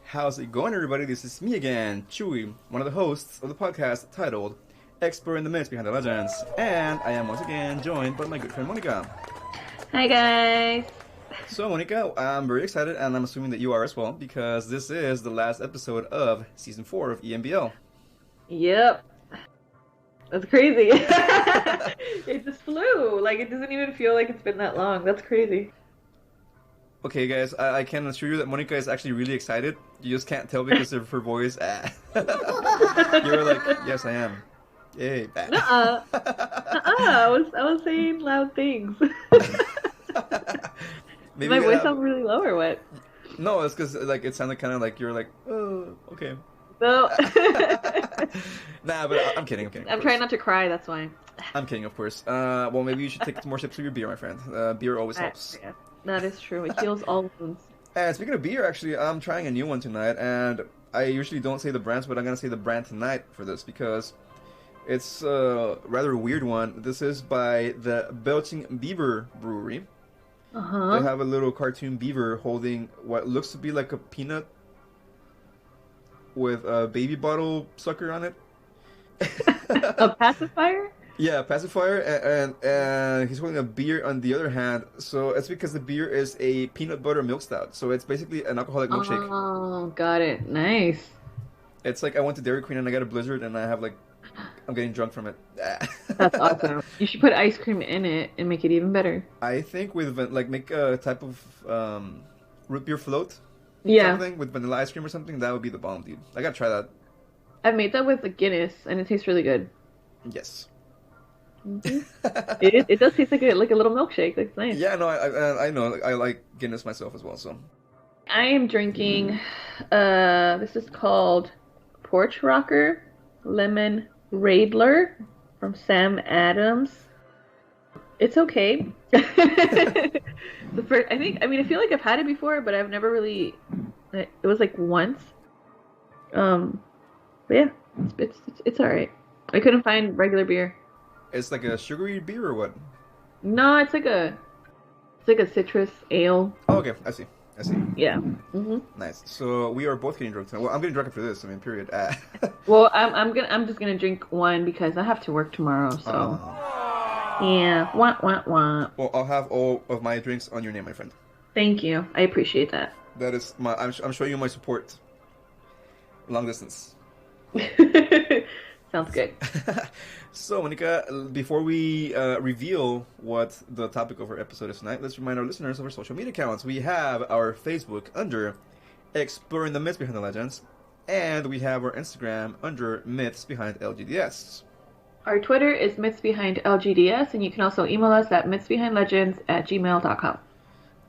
How's it going, everybody? This is me again, Chewy, one of the hosts of the podcast titled Exploring the Myths Behind the Legends. And I am once again joined by my good friend Monica. Hi, guys. So, Monica, I'm very excited, and I'm assuming that you are as well, because this is the last episode of Season 4 of EMBL. Yep. That's crazy. It just flew. Like, it doesn't even feel like it's been that long. That's crazy. Okay, guys, I can assure you that Monica is actually really excited. You just can't tell because of her voice. You're like, yes, I am. Yay. I was saying loud things. Maybe my voice sound really low or what? No, it's because like it sounded kind of like you're like, oh, okay. No. Nah, but I'm kidding. I'm trying not to cry. That's why. I'm kidding, of course. Well, maybe you should take more sips of your beer, my friend. Beer always helps. Yeah, that is true. It heals all wounds. And speaking of beer, actually, I'm trying a new one tonight, and I usually don't say the brands, but I'm gonna say the brand tonight for this because it's a rather weird one. This is by the Belching Beaver Brewery. Uh-huh. They have a little cartoon beaver holding what looks to be like a peanut with a baby bottle sucker on it. A pacifier? Yeah, pacifier, and he's holding a beer on the other hand. So it's because the beer is a peanut butter milk stout. So it's basically an alcoholic milkshake. Oh, got it. Nice. It's like I went to Dairy Queen and I got a Blizzard and I have like, I'm getting drunk from it. That's awesome. You should put ice cream in it and make it even better. I think with like make a type of root beer float. Yeah. Something with vanilla ice cream or something. That would be the bomb, dude. I gotta try that. I've made that with the Guinness and it tastes really good. Yes. Mm-hmm. it does taste like a little milkshake. It's nice. Yeah, no, I know. I like Guinness myself as well. So I am drinking. This is called Porch Rocker Lemon Radler from Sam Adams. It's okay. I feel like I've had it before, but I've never really. It was like once. But yeah, it's all right. I couldn't find regular beer. it's like a sugary beer or what? No, it's like a citrus ale. Oh, okay, I see. Yeah. Mm-hmm. Nice. So we are both getting drunk tonight. Well, I'm getting drunk after this. I mean, period. Well, I'm just gonna drink one because I have to work tomorrow. So yeah, wah. Well, I'll have all of my drinks on your name, my friend. Thank you. I appreciate that. That is my. I'm showing you my support. Long distance. Sounds good. So, Monica, before we reveal what the topic of our episode is tonight, let's remind our listeners of our social media accounts. We have our Facebook under Exploring the Myths Behind the Legends, and we have our Instagram under Myths Behind LGDS. Our Twitter is Myths Behind LGDS, and you can also email us at mythsbehindlegends@gmail.com.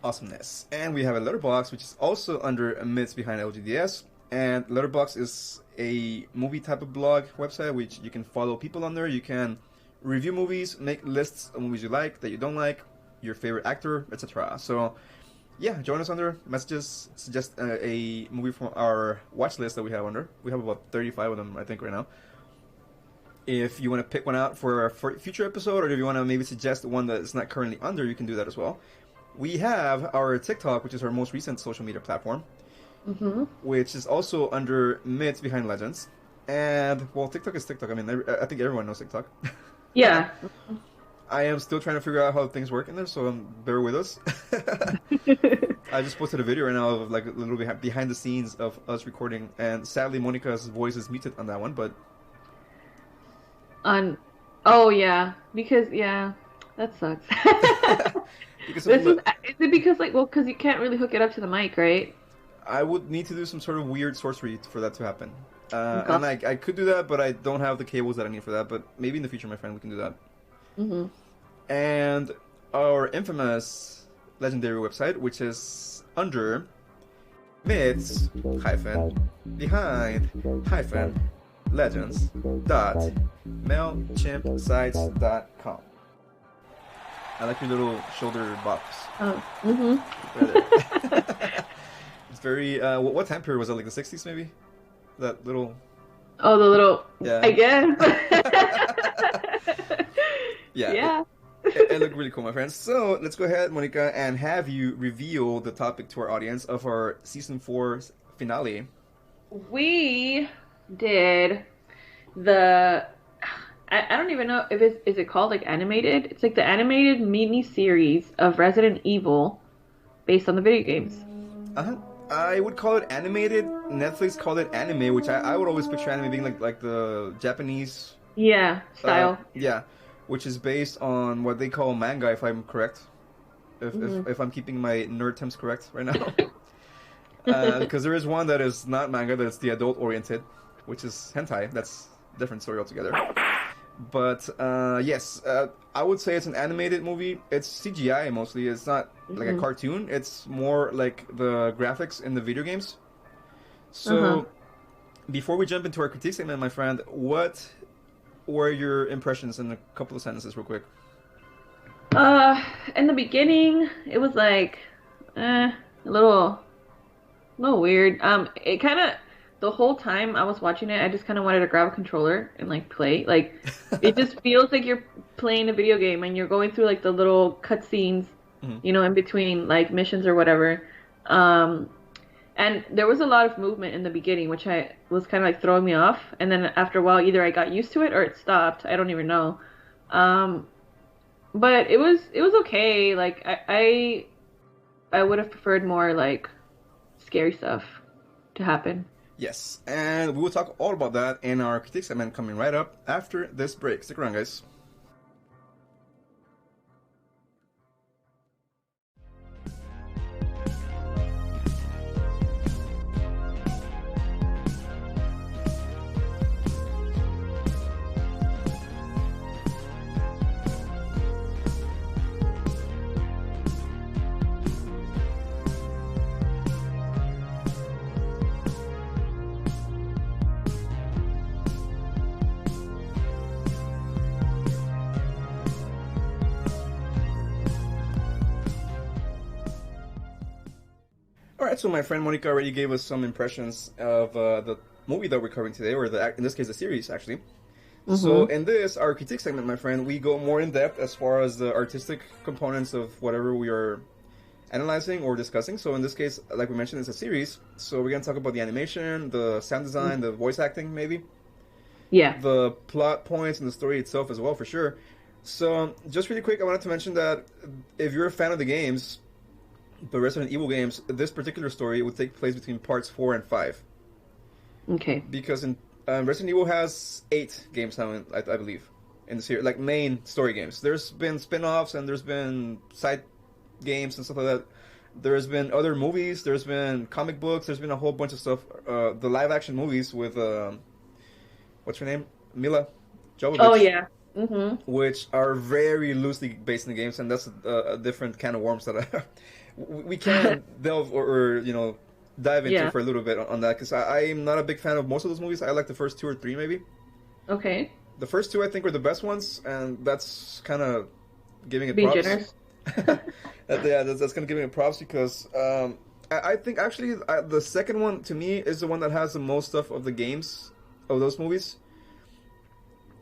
Awesomeness. And we have a letterbox, which is also under Myths Behind LGDS. And Letterboxd is a movie type of blog website which you can follow people on there. You can review movies, make lists of movies you like, that you don't like, your favorite actor, etc. So, yeah, join us on there. Messages, suggest a movie from our watch list that we have under. We have about 35 of them, I think, right now. If you want to pick one out for a future episode, or if you want to maybe suggest one that is not currently under, you can do that as well. We have our TikTok, which is our most recent social media platform. Mm-hmm. Which is also under Myths Behind Legends. And, well, TikTok is TikTok. I mean, I think everyone knows TikTok. Yeah. I am still trying to figure out how things work in there, so bear with us. I just posted a video right now of, like, a little bit behind the scenes of us recording. And sadly, Monica's voice is muted on that one, but... Oh, yeah. Because, yeah, that sucks. Is it because, like, well, because you can't really hook it up to the mic, right? I would need to do some sort of weird sorcery for that to happen. And I could do that, but I don't have the cables that I need for that. But maybe in the future, my friend, we can do that. Mm-hmm. And our infamous legendary website, which is under myths-legends.mailchimpsites.com. I like your little shoulder box. Oh, mm-hmm. It's very, what time period was it? Like the 60s, maybe? That little... Oh, the little... Yeah. I guess. Yeah. It looked really cool, my friends. So, let's go ahead, Monica, and have you reveal the topic to our audience of our Season 4 finale? We did the. I don't even know if is it called like animated. It's like the animated mini series of Resident Evil based on the video games. Uh-huh. I would call it animated. Netflix called it anime, which I would always picture anime being like the Japanese Yeah, style. yeah, which is based on what they call manga, if I'm correct. If I'm keeping my nerd terms correct right now. Because there is one that is not manga, that's the adult oriented, which is hentai. That's a different story altogether. But yes, I would say it's an animated movie. It's CGI mostly. It's not like a cartoon. It's more like the graphics in the video games. So before we jump into our critique segment, my friend, what were your impressions in a couple of sentences real quick? In the beginning, it was like, a little weird. It kind of the whole time I was watching it, I just kind of wanted to grab a controller and like play. Like, it just feels like you're playing a video game and you're going through like the little cutscenes, you know, in between like missions or whatever. And there was a lot of movement in the beginning, which I was kind of like throwing me off. And then after a while, either I got used to it or it stopped. I don't even know. But it was okay. Like I would have preferred more like scary stuff to happen. Yes, and we will talk all about that in our critique segment coming right up after this break. Stick around, guys. Alright, so my friend Monica already gave us some impressions of the movie that we're covering today, or in this case, the series, actually. So in this, our critique segment, my friend, we go more in depth as far as the artistic components of whatever we are analyzing or discussing. So in this case, like we mentioned, it's a series. So we're going to talk about the animation, the sound design, the voice acting, maybe. Yeah. The plot points and the story itself as well, for sure. So just really quick, I wanted to mention that if you're a fan of the games, the Resident Evil games, this particular story would take place between parts 4 and 5. Okay. Because in Resident Evil has 8 games now, I believe, in the series, like main story games. There's been spin-offs and there's been side games and stuff like that. There's been other movies, there's been comic books, there's been a whole bunch of stuff. The live-action movies with, what's her name? Mila Jovovich. Oh, yeah. Which are very loosely based in the games, and that's a different can of worms that we can delve or you know, dive into for a little bit on that, because I'm not a big fan of most of those movies. I like the first 2 or 3 maybe. Okay. The first 2 I think were the best ones, and that's kind of giving it Being props. generous. That's kind of giving it props because I think actually the second one to me is the one that has the most stuff of the games of those movies.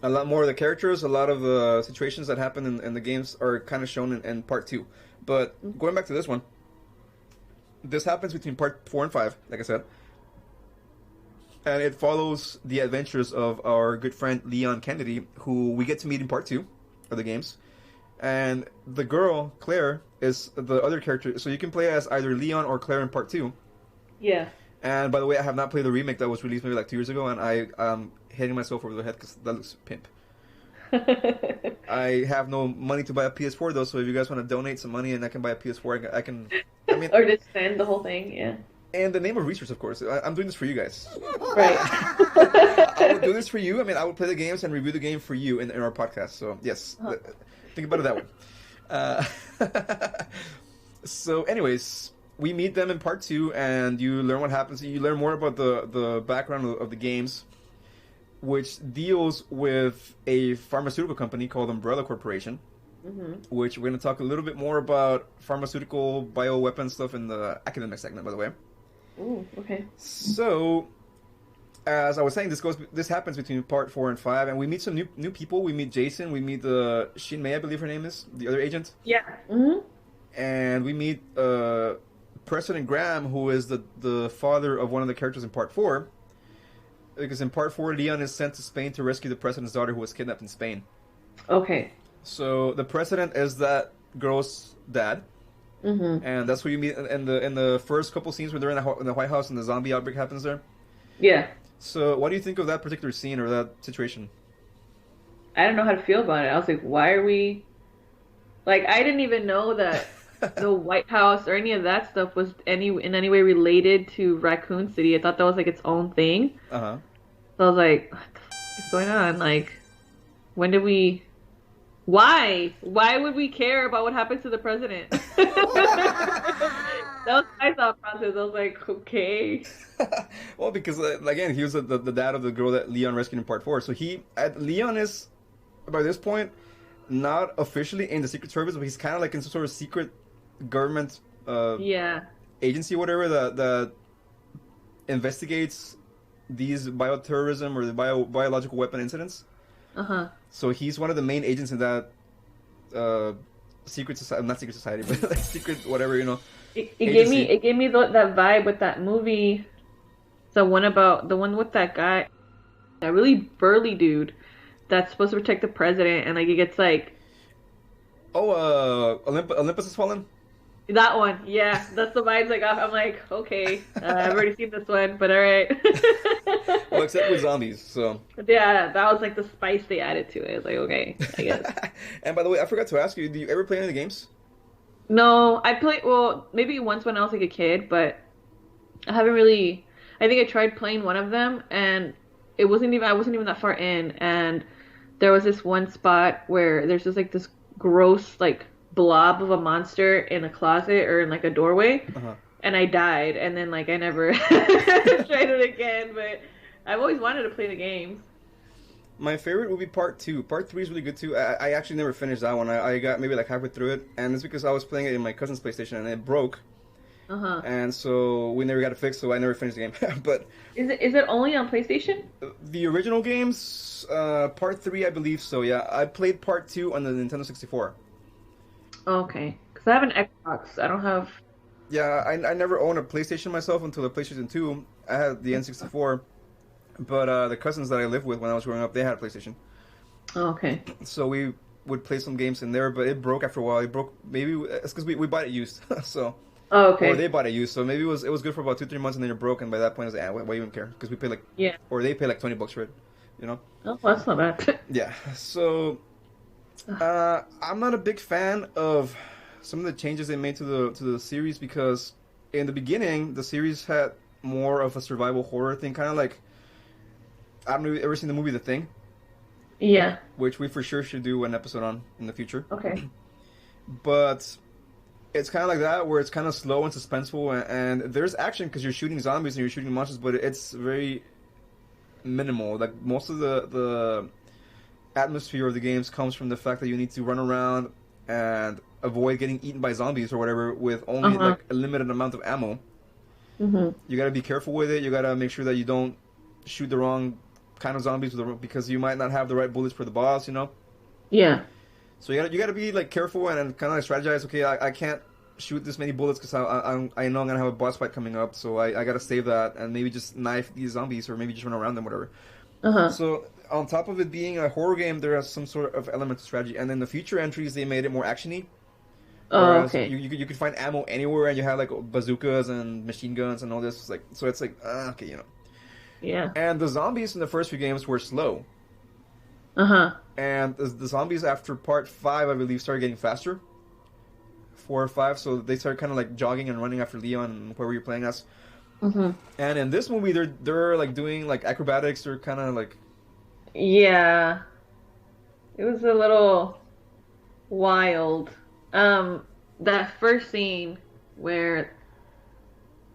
A lot more of the characters, a lot of the situations that happen in the games are kind of shown in part 2. But going back to this one, this happens between part 4 and 5, like I said. And it follows the adventures of our good friend Leon Kennedy, who we get to meet in part 2 of the games. And the girl, Claire, is the other character. So you can play as either Leon or Claire in part 2. Yeah. And by the way, I have not played the remake that was released maybe like 2 years ago, and I'm hitting myself over the head because that looks pimp. I have no money to buy a PS4 though, so if you guys want to donate some money and I can buy a PS4, I can. I mean, or just send the whole thing, yeah. And the name of research, of course. I'm doing this for you guys. Right. I would do this for you. I mean, I would play the games and review the game for you in our podcast. So yes, think about it that way. So, anyways, we meet them in part 2, and you learn what happens. You learn more about the background of the games, which deals with a pharmaceutical company called Umbrella Corporation, which we're going to talk a little bit more about pharmaceutical bioweapon stuff in the academic segment, by the way. Ooh, okay. So, as I was saying, this happens between part 4 and 5, and we meet some new people. We meet Jason, we meet Shin Mei, I believe her name is, the other agent. Yeah. And we meet President Graham, who is the father of one of the characters in Part 4, because in Part 4, Leon is sent to Spain to rescue the president's daughter who was kidnapped in Spain. Okay. So the president is that girl's dad, and that's who you meet in the first couple scenes when they're in the White House and the zombie outbreak happens there. Yeah. So what do you think of that particular scene or that situation? I don't know how to feel about it. I was like, why are we... Like, I didn't even know that the White House or any of that stuff was in any way related to Raccoon City. I thought that was like its own thing. Uh-huh. So I was like, what the f is going on? Like, when did we... Why? Why would we care about what happened to the president? That was my thought process. I was like, okay. Well, because again, he was the dad of the girl that Leon rescued in Part 4. So Leon is, by this point, not officially in the Secret Service, but he's kind of like in some sort of secret government agency or whatever that investigates these bioterrorism or the biological weapon incidents. Uh-huh. So he's one of the main agents in that secret society, not secret society, but like secret whatever, you know. It gave me that vibe with that movie. The one with that guy, that really burly dude that's supposed to protect the president, and like it gets like, Olympus Has Fallen. That one, yeah, that's the vibes I got. I'm like, okay, I've already seen this one, but all right. Well, except with zombies, so. Yeah, that was like the spice they added to it. I was like, okay, I guess. And by the way, I forgot to ask you, do you ever play any of the games? No, I played, well, maybe once when I was like a kid, but I haven't really, I think I tried playing one of them, and I wasn't even that far in, and there was this one spot where there's just like this gross, like, blob of a monster in a closet or in like a doorway, and I died, and then like I never tried it again, but I've always wanted to play the games. My favorite would be Part 2. Part 3 is really good too. I actually never finished that one. I got maybe like halfway through it, and it's because I was playing it in my cousin's PlayStation and it broke. And so we never got it fixed, so I never finished the game. But is it only on PlayStation? The original games, Part 3 I believe so, yeah. I played Part 2 on the Nintendo 64. Okay, because I have an Xbox. I don't have... Yeah, I never owned a PlayStation myself until the PlayStation 2. I had the N64, but the cousins that I lived with when I was growing up, they had a PlayStation. Oh, okay. So we would play some games in there, but it broke after a while. It broke, maybe, it's because we bought it used, so... Oh, okay. Or they bought it used, so maybe it was good for about 2-3 months and then it broke, and by that point I was like, why even care? Because we paid like... Yeah. Or they pay like $20 for it, you know? Oh, well, that's not bad. Yeah, so... I'm not a big fan of some of the changes they made to the series, because in the beginning the series had more of a survival horror thing, kind of like, I don't know if you've ever seen the movie The Thing? Yeah. Which we for sure should do an episode on in the future. Okay. But it's kind of like that, where it's kind of slow and suspenseful, and there's action because you're shooting zombies and you're shooting monsters, but it's very minimal. Like most of the atmosphere of the games comes from the fact that you need to run around and avoid getting eaten by zombies or whatever with only like a limited amount of ammo. You gotta be careful with it. You gotta make sure that you don't shoot the wrong kind of zombies because you might not have the right bullets for the boss, you know? Yeah. So you gotta be like careful and kind of like strategize. Okay, I can't shoot this many bullets because I know I'm gonna have a boss fight coming up, so I gotta save that and maybe just knife these zombies or maybe just run around them, whatever. So on top of it being a horror game, there is some sort of element of strategy, and then the future entries they made it more actiony. Oh, okay. You could find ammo anywhere, and you have like bazookas and machine guns and all this. It's like okay, you know. Yeah. And the zombies in the first few games were slow. And the zombies after Part 5, I believe, started getting faster. 4 or 5, so they started kind of like jogging and running after Leon and whoever you're playing as. And in this movie, they're like doing like acrobatics. They're kind of like... Yeah. It was a little wild. That first scene where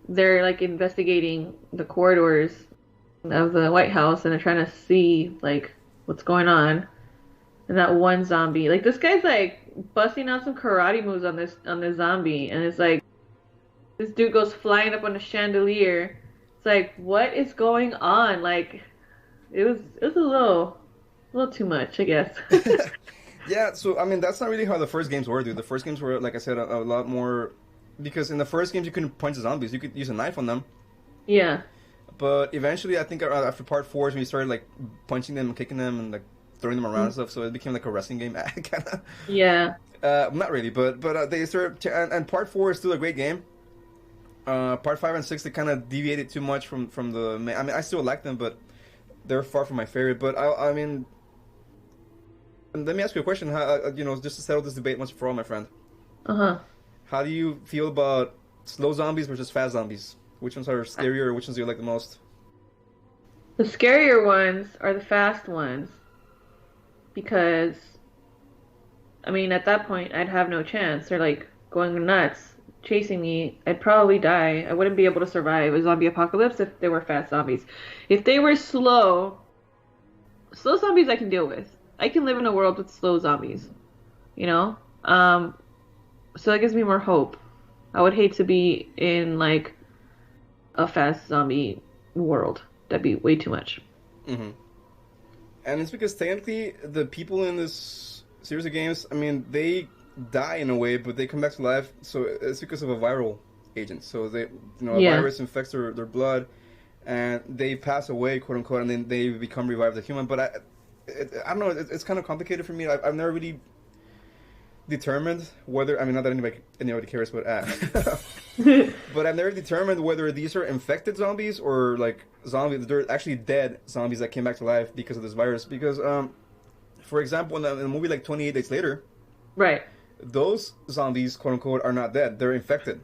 they're like investigating the corridors of the White House and they're trying to see like what's going on. And that one zombie, like this guy's like busting out some karate moves on this zombie, and it's like this dude goes flying up on a chandelier. It's like, what is going on? Like it was a little too much, I guess. Yeah, so I mean that's not really how the first games were, dude. The first games were, like I said, a lot more because in the first games you couldn't punch the zombies. You could use a knife on them. Yeah. But eventually, I think after part 4 is when you started like punching them and kicking them and like throwing them around and stuff. So it became like a wrestling game, kind of. Yeah. Not really, but they started and part 4 is still a great game. Part 5 and 6 they kind of deviated too much from the main. I mean, I still like them, but they're far from my favorite. But I mean, let me ask you a question. How, just to settle this debate once and for all, my friend. Uh-huh. How do you feel about slow zombies versus fast zombies? Which ones are scarier? Which ones do you like the most? The scarier ones are the fast ones because, I mean, at that point, I'd have no chance. They're like going nuts, chasing me. I'd probably die. I wouldn't be able to survive a zombie apocalypse if they were fast zombies. If they were slow zombies I can deal with. I can live in a world with slow zombies, you know? So that gives me more hope. I would hate to be in like a fast zombie world. That'd be way too much. Mm-hmm. And it's because technically the people in this series of games, I mean, they die in a way, but they come back to life. So it's because of a viral agent. So a virus infects their blood, and they pass away, quote unquote, and then they become revived as human. But I don't know. It's kind of complicated for me. I've never really determined whether, I mean, not that anybody cares, but but I've never determined whether these are infected zombies or like zombies. They're actually dead zombies that came back to life because of this virus. Because, for example, in a movie like 28 Days Later, right, those zombies, quote unquote, are not dead. They're infected.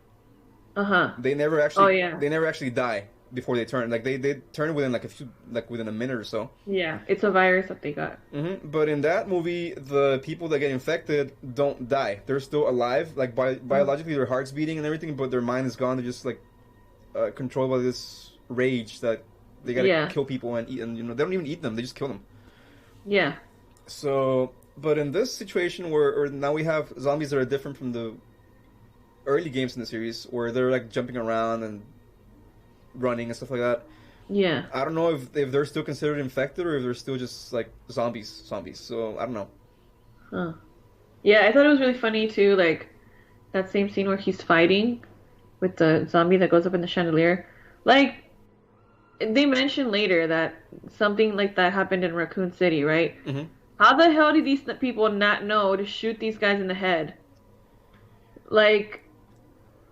They never actually die before they turn. Like they turn within within a minute or so. Yeah, it's a virus that they got. Mm-hmm. But in that movie, the people that get infected don't die. They're still alive. Like biologically, their heart's beating and everything, but their mind is gone. They're just like controlled by this rage that they gotta kill people and eat. And they don't even eat them. They just kill them. Yeah. So, but in this situation where now we have zombies that are different from the early games in the series, where they're like jumping around and running and stuff like that. Yeah. I don't know if they're still considered infected or if they're still just like zombies. So I don't know. Huh. Yeah, I thought it was really funny too, like that same scene where he's fighting with the zombie that goes up in the chandelier. Like they mentioned later that something like that happened in Raccoon City, right? Mm-hmm. How the hell did these people not know to shoot these guys in the head? Like,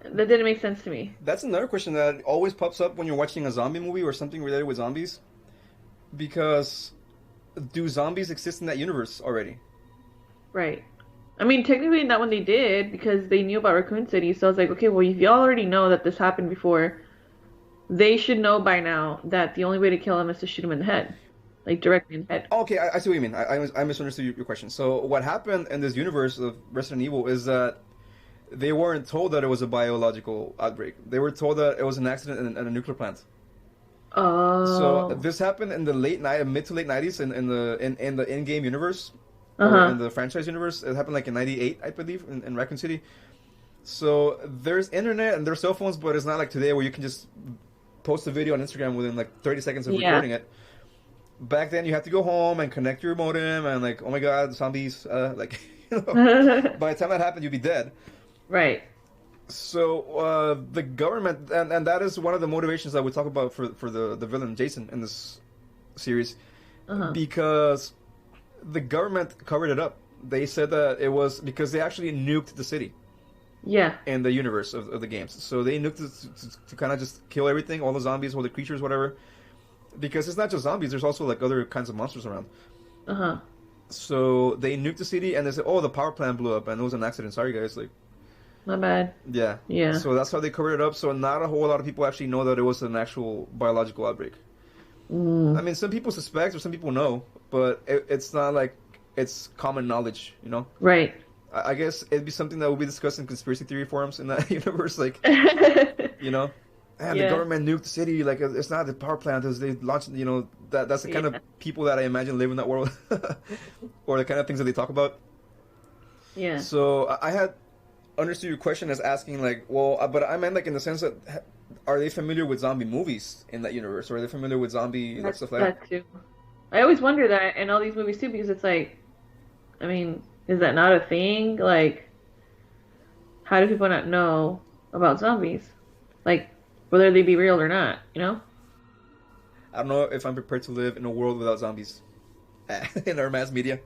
that didn't make sense to me. That's another question that always pops up when you're watching a zombie movie or something related with zombies. Because do zombies exist in that universe already? Right. I mean, technically in that one they did because they knew about Raccoon City. So I was like, okay, well, if y'all already know that this happened before, they should know by now that the only way to kill him is to shoot him in the head. Like, directly in the head. Okay, I see what you mean. I misunderstood your question. So what happened in this universe of Resident Evil is that they weren't told that it was a biological outbreak. They were told that it was an accident in a nuclear plant. Oh. So this happened in the mid to late 90s in the in-game universe, or in the franchise universe. It happened like in 98, I believe, in Raccoon City. So there's internet and there's cell phones, but it's not like today where you can just post a video on Instagram within like 30 seconds of recording it. Back then, you had to go home and connect your modem and like, oh my god, zombies! By the time that happened, you'd be dead. Right. So the government, and that is one of the motivations that we talk about for the villain Jason in this series, because the government covered it up. They said that it was because they actually nuked the city. Yeah. In the universe of the games, so they nuked it to kind of just kill everything, all the zombies, all the creatures, whatever. Because it's not just zombies, there's also like other kinds of monsters around. So they nuked the city and they said, oh, the power plant blew up and it was an accident. Sorry guys, like. My bad. Yeah. Yeah. So that's how they covered it up. So not a whole lot of people actually know that it was an actual biological outbreak. I mean, some people suspect or some people know, but it's not like it's common knowledge, Right. I guess it'd be something that will be discussed in conspiracy theory forums in that universe, like, And the government nuked the city. Like, it's not the power plant. They launched, that's the kind of people that I imagine live in that world. Or the kind of things that they talk about. Yeah. So I had understood your question as asking, like, well, but I meant, like, in the sense that, are they familiar with zombie movies in that universe? Or are they familiar with zombie stuff like that? That too. I always wonder that in all these movies, too, because it's like, I mean, is that not a thing? Like, how do people not know about zombies. Like, whether they be real or not, you know? I don't know if I'm prepared to live in a world without zombies in our mass media.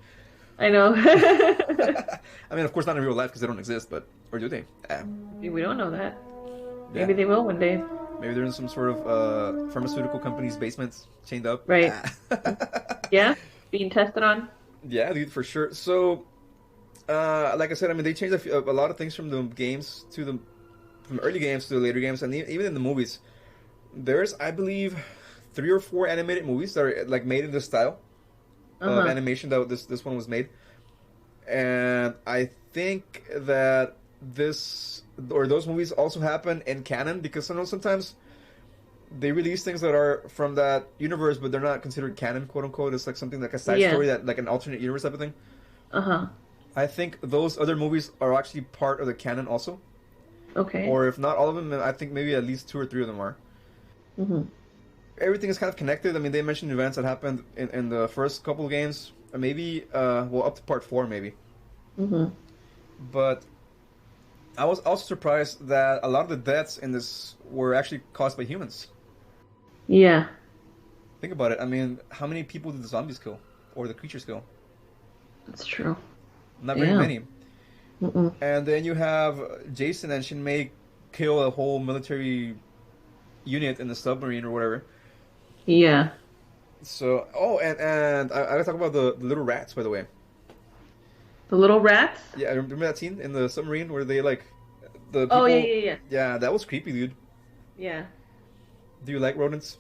I know. I mean, of course, not in real life because they don't exist, but or do they? We don't know that. Yeah. Maybe they will one day. Maybe they're in some sort of pharmaceutical company's basements, chained up. Right. Yeah? Being tested on? Yeah, dude, for sure. So, like I said, I mean, they changed a lot of things from the games to the from early games to the later games, and even in the movies. There's, I believe, 3 or 4 animated movies that are like made in this style of animation that this one was made, and I think that this or those movies also happen in canon because I know sometimes they release things that are from that universe, but they're not considered canon, quote unquote. It's like something like a side story that like an alternate universe type of thing. I think those other movies are actually part of the canon also. Okay. Or if not all of them, I think maybe at least 2 or 3 of them are. Everything is kind of connected. I mean, they mentioned events that happened in the first couple of games, or maybe well, up to part 4 maybe. But I was also surprised that a lot of the deaths in this were actually caused by humans. Yeah. Think about it. I mean, how many people did the zombies kill? Or the creatures kill? That's true. Not very many. And then you have Jason and Shinmei kill a whole military unit in the submarine or whatever. Yeah. So, and I gotta talk about the little rats, by the way. The little rats? Yeah, remember that scene in the submarine where they like the people... Oh, yeah. Yeah, that was creepy, dude. Yeah. Do you like rodents?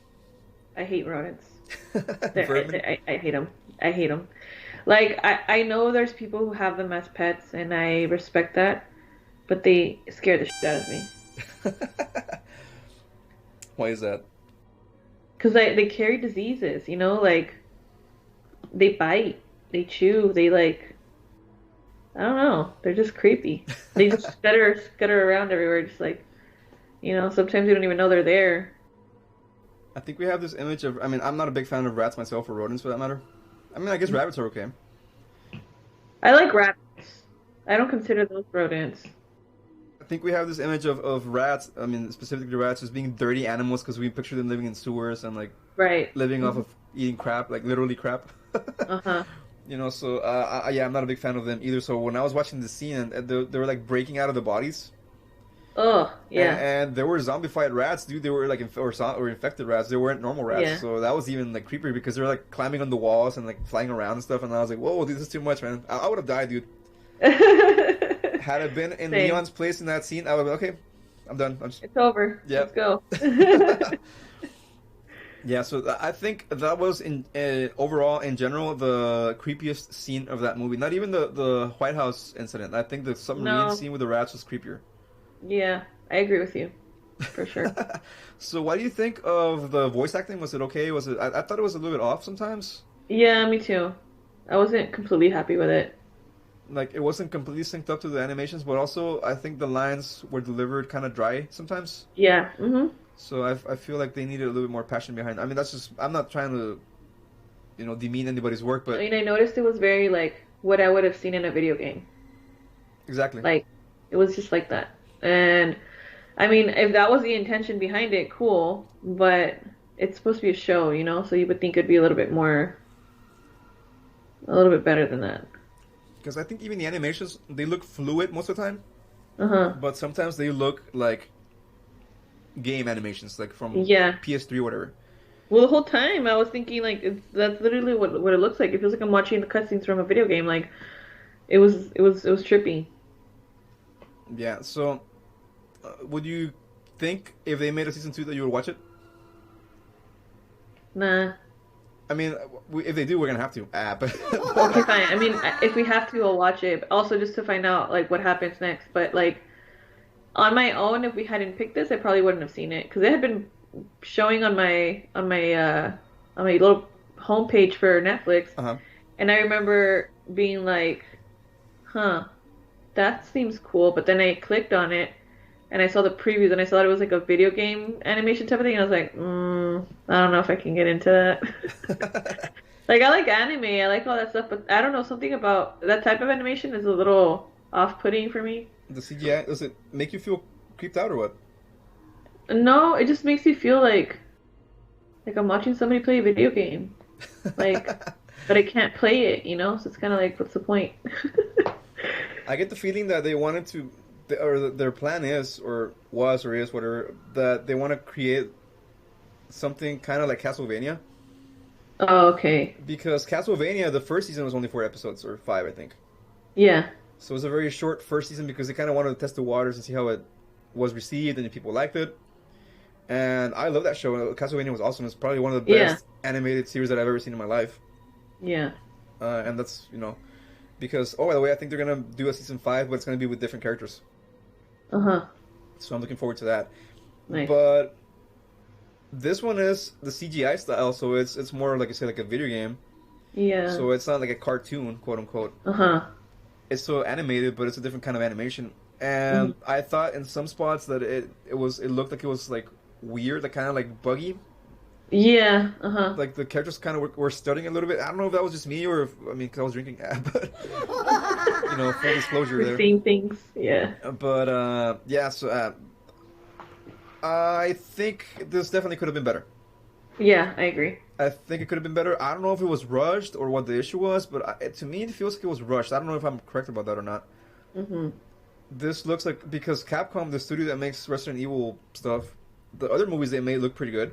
I hate rodents. Vermin? I hate them. I hate them. Like, I know there's people who have them as pets, and I respect that, but they scare the shit out of me. Why is that? Because they carry diseases, you know? Like, they bite, they chew, they like... I don't know. They're just creepy. They just scutter around everywhere, just like, you know, sometimes you don't even know they're there. I think we have this image of... I mean, I'm not a big fan of rats myself, or rodents for that matter. I mean, I guess rabbits are okay. I like rabbits. I don't consider those rodents. I think we have this image of rats, I mean, specifically rats, as being dirty animals because we picture them living in sewers and, like, living off of eating crap, like, literally crap. You know, so, yeah, I'm not a big fan of them either. So when I was watching the scene, and they were, like, breaking out of the bodies. Oh, yeah. And there were zombified rats, dude. They were, like, or infected rats. They weren't normal rats. Yeah. So that was even, like, creepier because they were, like, climbing on the walls and, like, flying around and stuff. And I was like, whoa, this is too much, man. I would have died, dude. Had I been in Leon's place in that scene, I would have been, okay, I'm done. It's over. Yep. Let's go. Yeah, so I think that was overall in general the creepiest scene of that movie. Not even the White House incident. I think the submarine scene with the rats was creepier. Yeah, I agree with you, for sure. So, what do you think of the voice acting? Was it okay? Was it? I thought it was a little bit off sometimes. Yeah, me too. I wasn't completely happy with it. Like, it wasn't completely synced up to the animations, but also I think the lines were delivered kind of dry sometimes. Yeah. So I feel like they needed a little bit more passion behind it. I mean, that's just... I'm not trying to, you know, demean anybody's work, but... I mean, I noticed it was very, like, what I would have seen in a video game. Exactly. Like, it was just like that. And, I mean, if that was the intention behind it, cool. But it's supposed to be a show, you know? So you would think it'd be a little bit better than that. Because I think even the animations, they look fluid most of the time. But sometimes they look like game animations, like from PS3 or whatever. Well, the whole time I was thinking, like, that's literally what it looks like. It feels like I'm watching the cutscenes from a video game. Like, it was trippy. Yeah. So, would you think if they made a season 2 that you would watch it? Nah. I mean, if they do, we're gonna have to. But okay, fine. I mean, if we have to, I'll watch it. Also, just to find out like what happens next. But like, on my own, if we hadn't picked this, I probably wouldn't have seen it because it had been showing on my little homepage for Netflix, and I remember being like, "Huh, that seems cool." But then I clicked on it, and I saw the previews, and I saw it was like a video game animation type of thing, and I was like, I don't know if I can get into that. Like, I like anime, I like all that stuff, but I don't know, something about that type of animation is a little off-putting for me. The CGI, does it make you feel creeped out or what? No, it just makes you feel like I'm watching somebody play a video game. Like, but I can't play it, you know? So it's kind of like, what's the point? I get the feeling that they wanted to, or their plan is, or was, or is, whatever, that they want to create something kind of like Castlevania. Oh, okay. Because Castlevania, the first season was only 4 episodes, or 5, I think. Yeah. So it was a very short first season because they kind of wanted to test the waters and see how it was received and if people liked it. And I love that show. Castlevania was awesome. It's probably one of the best animated series that I've ever seen in my life. Yeah. And that's, because, oh, by the way, I think they're going to do a season 5, but it's going to be with different characters. Uh-huh. So I'm looking forward to that. Nice. But this one is the CGI style, so it's more, like I say, like a video game. Yeah. So it's not like a cartoon, quote unquote. Uh-huh. It's still animated, but it's a different kind of animation. And I thought in some spots that it looked like it was like weird, like kind of like buggy. Yeah. Uh-huh. Like the characters kind of were stuttering a little bit. I don't know if that was just me or if, because I was drinking. But full disclosure there. Seeing things. Yeah. But yeah, so I think this definitely could have been better. Yeah, I agree. I think it could have been better. I don't know if it was rushed or what the issue was, but to me it feels like it was rushed. I don't know if I'm correct about that or not. Mm-hmm. This looks like, because Capcom, the studio that makes Resident Evil stuff, the other movies they made look pretty good.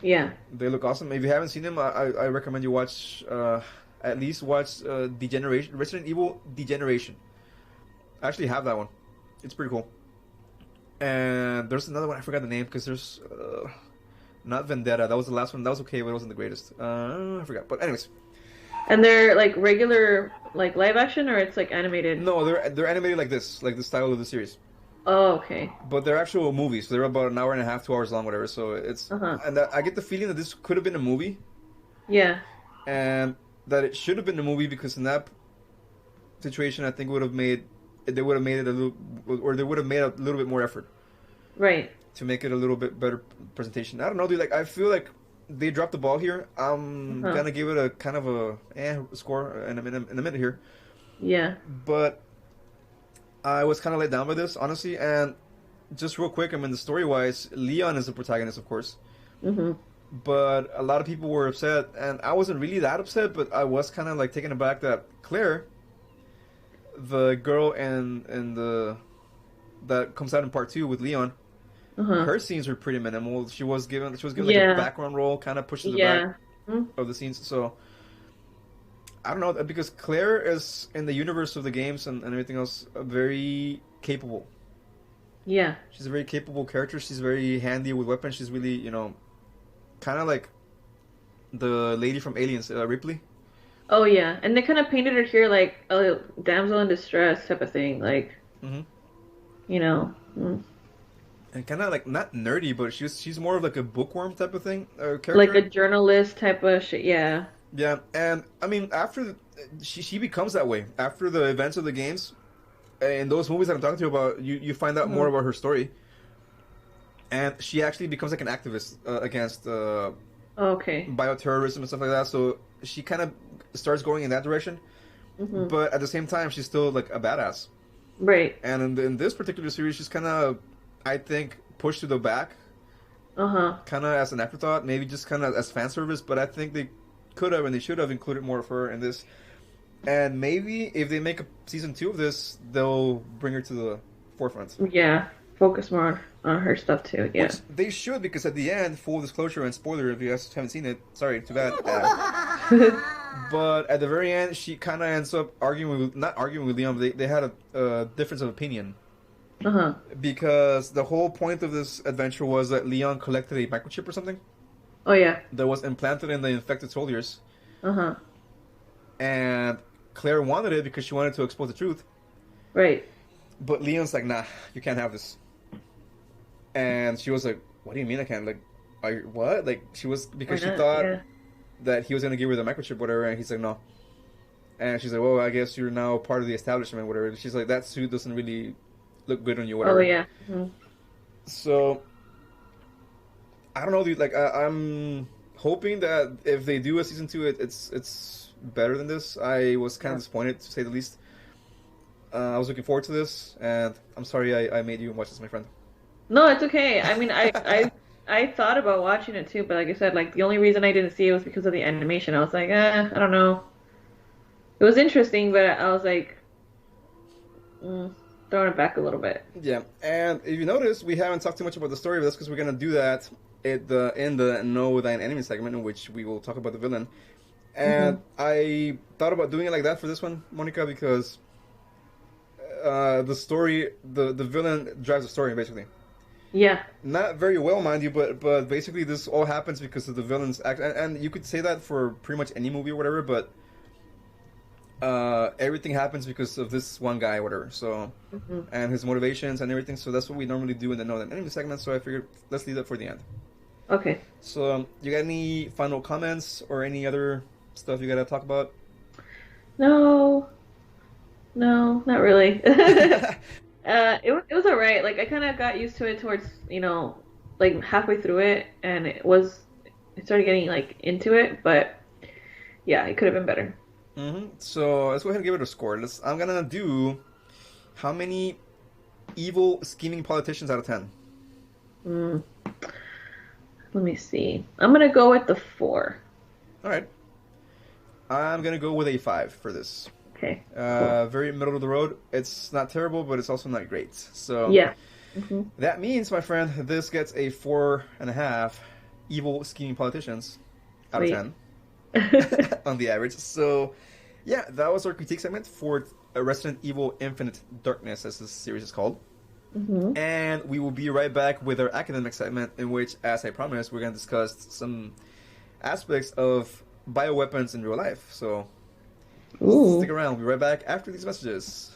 Yeah. They look awesome. If you haven't seen them, I recommend you watch, at least watch Resident Evil Degeneration. I actually have that one. It's pretty cool. And there's another one, I forgot the name, because there's, not Vendetta, that was the last one. That was okay, but it wasn't the greatest. I forgot. But anyways. And they're like regular, like live action, or it's like animated? No, they're animated like this, like the style of the series. Oh, okay. But they're actual movies. So they're about an hour and a half, 2 hours long, whatever. So it's and I get the feeling that this could have been a movie. Yeah. And that it should have been a movie, because in that situation, I think they would have made it a little, or they would have made a little bit more effort. Right. To make it a little bit better presentation. I don't know, dude. Like, I feel like they dropped the ball here. I'm gonna give it a kind of a score in a minute here. Yeah. But I was kind of let down by this, honestly. And just real quick, the story-wise, Leon is the protagonist, of course. Mm-hmm. But a lot of people were upset, and I wasn't really that upset, but I was kind of like taken aback that Claire, the girl that comes out in part 2 with Leon, her scenes were pretty minimal. She was given like a background role, kind of pushed to the back of the scenes. So I don't know, because Claire is in the universe of the games and everything else very capable. Yeah, she's a very capable character. She's very handy with weapons. She's really, kind of like the lady from Aliens, Ripley. Oh yeah, and they kind of painted her here like a damsel in distress type of thing, like And kind of like not nerdy, but she's more of like a bookworm type of thing, character. Like a journalist type of shit. Yeah. Yeah, and after she becomes that way after the events of the games, in those movies that I'm talking to you about, you find out more about her story, and she actually becomes like an activist against bioterrorism and stuff like that. So she kind of starts going in that direction, but at the same time, she's still like a badass. Right. And in this particular series, she's kind of, I think, pushed to the back. Kind of as an afterthought, maybe just kind of as fan service, but I think they could have and they should have included more of her in this. And maybe if they make a season 2 of this, they'll bring her to the forefront. Yeah, focus more on her stuff too. Yeah. Which they should, because at the end, full disclosure and spoiler if you guys haven't seen it, sorry, too bad. But at the very end, she kind of ends up not arguing with Leon, but they had a difference of opinion. Because the whole point of this adventure was that Leon collected a microchip or something. Oh yeah. That was implanted in the infected soldiers. And Claire wanted it because she wanted to expose the truth. Right. But Leon's like, nah, you can't have this. And she was like, what do you mean I can't? Like, what? Like, she was, because she thought that he was going to give her the microchip, whatever, and he's like, no. And she's like, well, I guess you're now part of the establishment, whatever. And she's like, that suit doesn't really look good on you, whatever. Oh, yeah. So, I don't know, dude. Like, I'm hoping that if they do a season 2, it's better than this. I was kind of disappointed, to say the least. I was looking forward to this, and I'm sorry I made you watch this, my friend. No, it's okay. I mean, I thought about watching it too, but like I said, like the only reason I didn't see it was because of the animation. I was like, I don't know. It was interesting, but I was like, throwing it back a little bit. Yeah, and if you notice, we haven't talked too much about the story of this because we're gonna do that in the Know Thine Enemy segment, in which we will talk about the villain. And I thought about doing it like that for this one, Monica, because the story, the villain drives the story basically. Yeah. Not very well, mind you, but basically this all happens because of the villain's act, and you could say that for pretty much any movie or whatever, but everything happens because of this one guy or whatever. So, and his motivations and everything. So that's what we normally do in the Know That Enemy segment. So I figured let's leave that for the end. Okay. So you got any final comments or any other stuff you gotta talk about? No, not really. It was all right. Like I kind of got used to it towards, like halfway through it, and it started getting like into it, but yeah, it could have been better. So let's go ahead and give it a score. I'm gonna do how many evil scheming politicians out of 10? Mm, Let me see. I'm gonna go with the 4. All right. I'm gonna go with a 5 for this. Okay. Cool. Very middle of the road. It's not terrible, but it's also not great. So Yeah. that means, my friend, this gets a 4.5 evil scheming politicians out of Sweet. 10 on the average. So yeah, that was our critique segment for Resident Evil Infinite Darkness, as this series is called. And we will be right back with our academic segment, in which, as I promised, we're going to discuss some aspects of bioweapons in real life. So stick around. We'll be right back after these messages.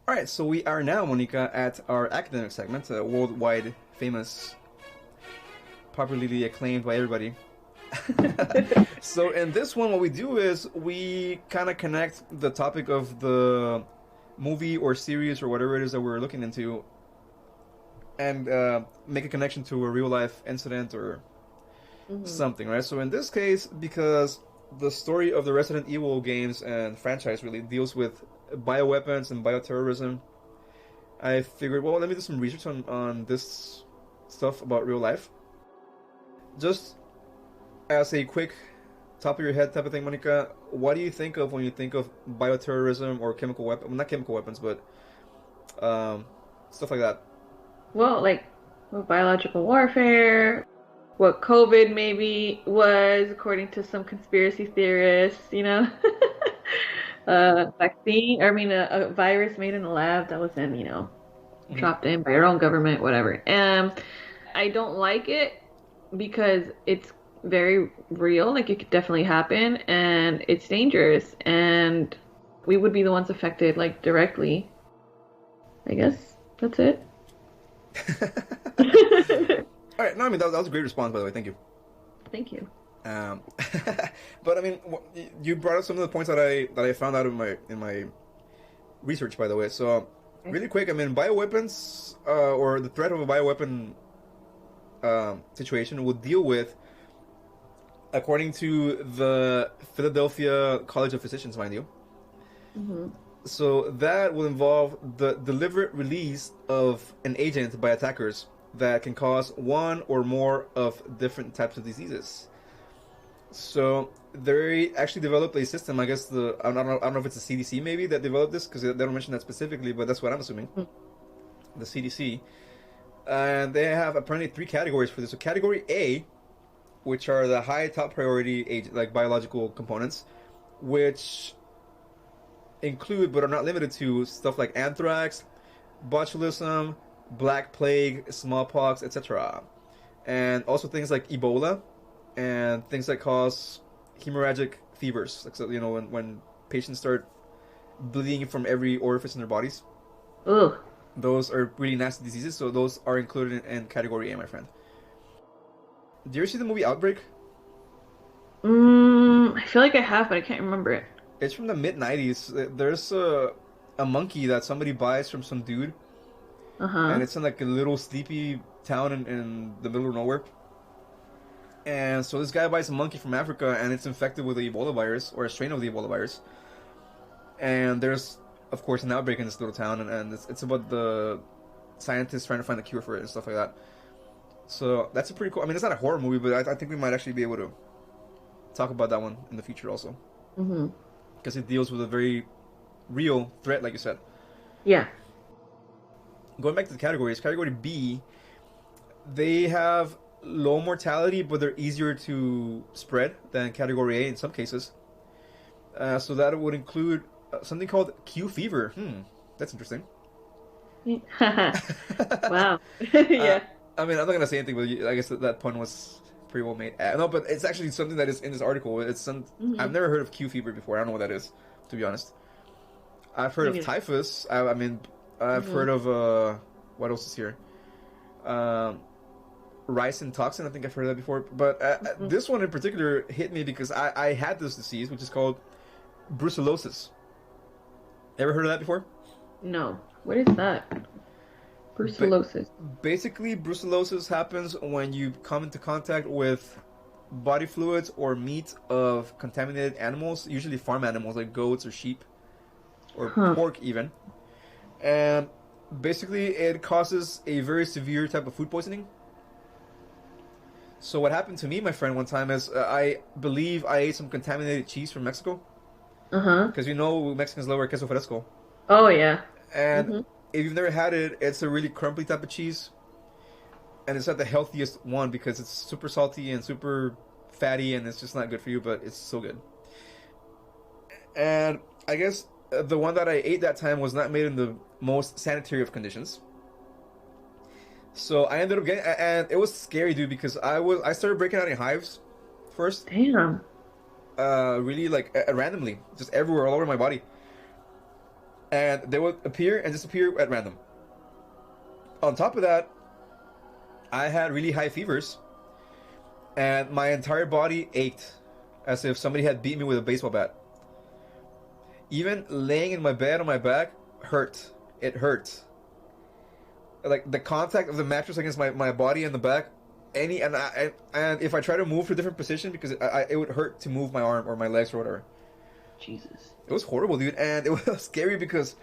Alright, so we are now, Monica, at our academic segment, worldwide famous, popularly acclaimed by everybody. So in this one, what we do is we kind of connect the topic of the movie or series or whatever it is that we're looking into, and make a connection to a real life incident or something, right? So in this case, because the story of the Resident Evil games and franchise really deals with bioweapons and bioterrorism, I figured, well, let me do some research on this stuff about real life. Just as a quick top of your head type of thing, Monica, what do you think of when you think of bioterrorism or chemical weapons? Well, not chemical weapons, but stuff like that. Well, like biological warfare, what COVID maybe was, according to some conspiracy theorists, vaccine, or I mean, a virus made in a lab that was then, dropped in by our own government, whatever. I don't like it because it's very real, like it could definitely happen, and it's dangerous, and we would be the ones affected, like directly. I guess that's it. All right, no, I mean that was a great response, by the way. Thank you. Thank you. But I mean, you brought up some of the points that I found out in my research, by the way. So really quick, I mean, bioweapons or the threat of a bioweapon situation will deal with, according to the Philadelphia College of Physicians, mind you. So that will involve the deliberate release of an agent by attackers that can cause one or more of different types of diseases. So they actually developed a system. I guess I don't know if it's the CDC maybe that developed this, because they don't mention that specifically, but that's what I'm assuming. The CDC, and they have apparently 3 categories for this. So category A, which are the high top priority agent, like biological components, which include but are not limited to stuff like anthrax, botulism, black plague, smallpox, etc., and also things like Ebola and things that cause hemorrhagic fevers. Like, so, when patients start bleeding from every orifice in their bodies. Ugh. Those are really nasty diseases, so those are included in category A, my friend. Do you ever see the movie Outbreak? I feel like I have, but I can't remember it. It's from the mid-90s. There's a monkey that somebody buys from some dude, and it's in like a little sleepy town in the middle of nowhere. And so this guy buys a monkey from Africa, and it's infected with the Ebola virus, or a strain of the Ebola virus. And there's, of course, an outbreak in this little town, and it's about the scientists trying to find a cure for it and stuff like that. So that's a pretty cool. I mean, it's not a horror movie, but I think we might actually be able to talk about that one in the future also. Because it deals with a very real threat, like you said. Yeah. Going back to the categories, category B, they have low mortality, but they're easier to spread than category A in some cases. So that would include something called Q fever. That's interesting. Wow. Yeah. I mean, I'm not going to say anything, but I guess that pun was pretty well made. No, but it's actually something that is in this article. I've never heard of Q fever before. I don't know what that is, to be honest. I've heard of typhus. I've heard of, what else is here? Ricin toxin. I think I've heard of that before. But this one in particular hit me because I had this disease, which is called brucellosis. Ever heard of that before? No. What is that? Brucellosis. Basically, brucellosis happens when you come into contact with body fluids or meat of contaminated animals, usually farm animals like goats or sheep or pork even. And basically, it causes a very severe type of food poisoning. So what happened to me, my friend, one time is I believe I ate some contaminated cheese from Mexico. Because Mexicans love our queso fresco. Oh, yeah. And if you've never had it, it's a really crumbly type of cheese. And it's not the healthiest one because it's super salty and super fatty and it's just not good for you, but it's so good. And I guess the one that I ate that time was not made in the most sanitary of conditions. So I ended up getting, and it was scary, dude, because I started breaking out in hives first. Damn. Really like randomly, just everywhere, all over my body. And they would appear and disappear at random. On top of that, I had really high fevers. And my entire body ached as if somebody had beat me with a baseball bat. Even laying in my bed on my back hurt. It hurt. Like the contact of the mattress against my body and the back. And if I try to move to a different position, because it would hurt to move my arm or my legs or whatever. Jesus. It was horrible, dude, and it was scary because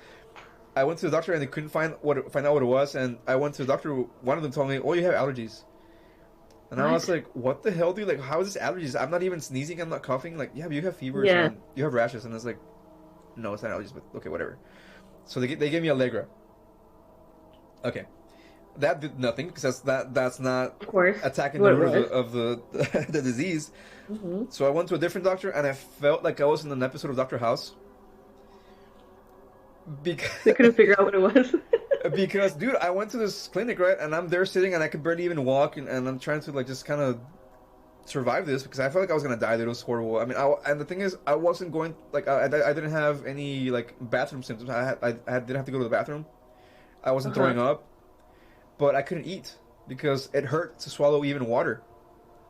I went to the doctor and they couldn't find out what it was, and I went to the doctor. One of them told me, "Oh, you have allergies," and I was like, "What the hell, dude? Like, how is this allergies? I'm not even sneezing. I'm not coughing. Like, yeah, but you have fevers and you have rashes." And I was like, "No, it's not allergies, but okay, whatever." So they gave me Allegra. Okay. That did nothing because that's not of course attacking the root of the the disease. So I went to a different doctor and I felt like I was in an episode of Dr. House. Because they couldn't figure out what it was. Because, dude, I went to this clinic, right, and I'm there sitting and I could barely even walk, and I'm trying to like just kind of survive this because I felt like I was gonna die. Dude, it was horrible. I mean, and the thing is, I wasn't going like I didn't have any like bathroom symptoms. I didn't have to go to the bathroom. I wasn't throwing up. But I couldn't eat because it hurt to swallow even water.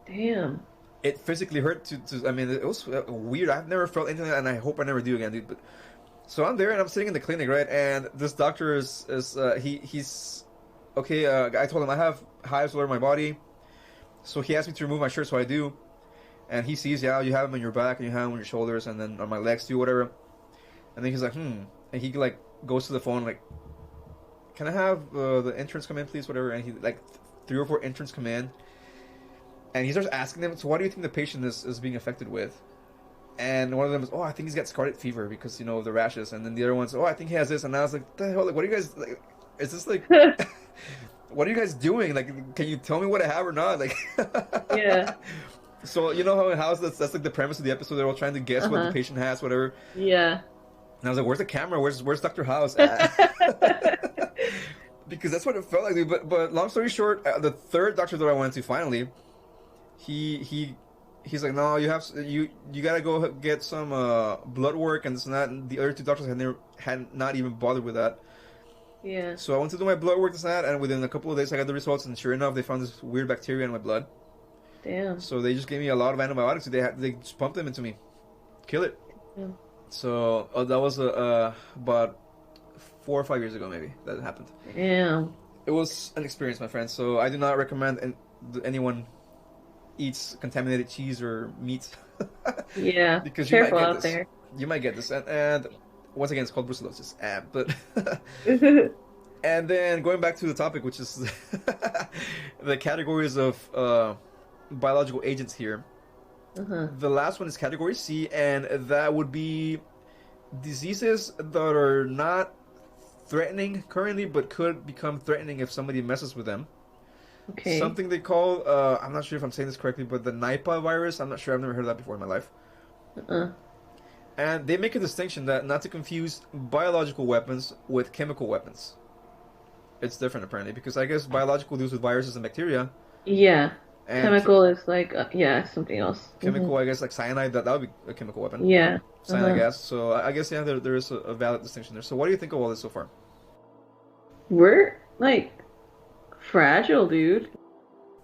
Damn. It physically hurt to I mean, it was weird. I've never felt anything like that, and I hope I never do again, dude. But so I'm there and I'm sitting in the clinic, right? And this doctor he's okay. I told him I have hives all over my body, so he asked me to remove my shirt, so I do. And he sees, yeah, you have them on your back and you have them on your shoulders and then on my legs too, whatever. And then he's like, and he like goes to the phone like, can I have the interns come in, please, whatever? And he like 3 or 4 interns come in, and he starts asking them, so what do you think the patient is being affected with? And one of them is, oh, I think he's got scarlet fever because of the rashes. And then the other one's, oh, I think he has this. And I was like, what the hell? Like, what are you guys like? Is this like? What are you guys doing? Like, can you tell me what I have or not? Like, yeah. So you know how in house that's like the premise of the episode. They're all trying to guess what the patient has, whatever. Yeah. And I was like, where's the camera? Where's Dr. House? Because that's what it felt like, dude. But long story short, the third doctor that I went to finally, he he's like, no, you gotta go get some blood work and this and that. And the other two doctors had not even bothered with that. Yeah. So I went to do my blood work, this and that, and within a couple of days I got the results, and sure enough, they found this weird bacteria in my blood. Damn. So they just gave me a lot of antibiotics. They just pumped them into me, kill it. Yeah. So that was about 4 or 5 years ago, maybe that happened. Damn. It was an experience, my friend. So I do not recommend anyone eats contaminated cheese or meat. Yeah. Because careful you might get out this. there. You might get this, and once again, it's called brucellosis. But and then going back to the topic, which is the categories of biological agents here. Uh-huh. The last one is category C, and that would be diseases that are not threatening currently, but could become threatening if somebody messes with them. Okay. Something they call, I'm not sure if I'm saying this correctly, but the Nipah virus. I'm not sure. I've never heard of that before in my life. Uh-uh. And they make a distinction that not to confuse biological weapons with chemical weapons. It's different apparently, because I guess biological deals with viruses and bacteria. Yeah. And Chemical is like, something else. chemical, I guess, like cyanide, that would be a chemical weapon. Yeah. Cyanide gas. So I guess, yeah, there is a valid distinction there. So what do you think of all this so far? We're, like, fragile, dude.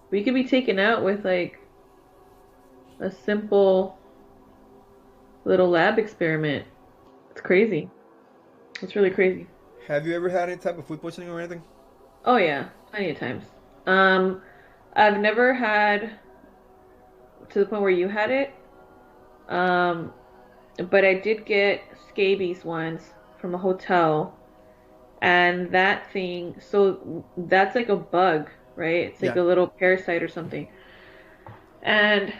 We could be taken out with, like, a simple little lab experiment. It's crazy. It's really crazy. Have you ever had any type of food poisoning or anything? Oh yeah, plenty of times. I've never had to the point where you had it. But I did get scabies once from a hotel, and that thing, so that's like a bug, right? It's like Yeah. a little parasite or something. And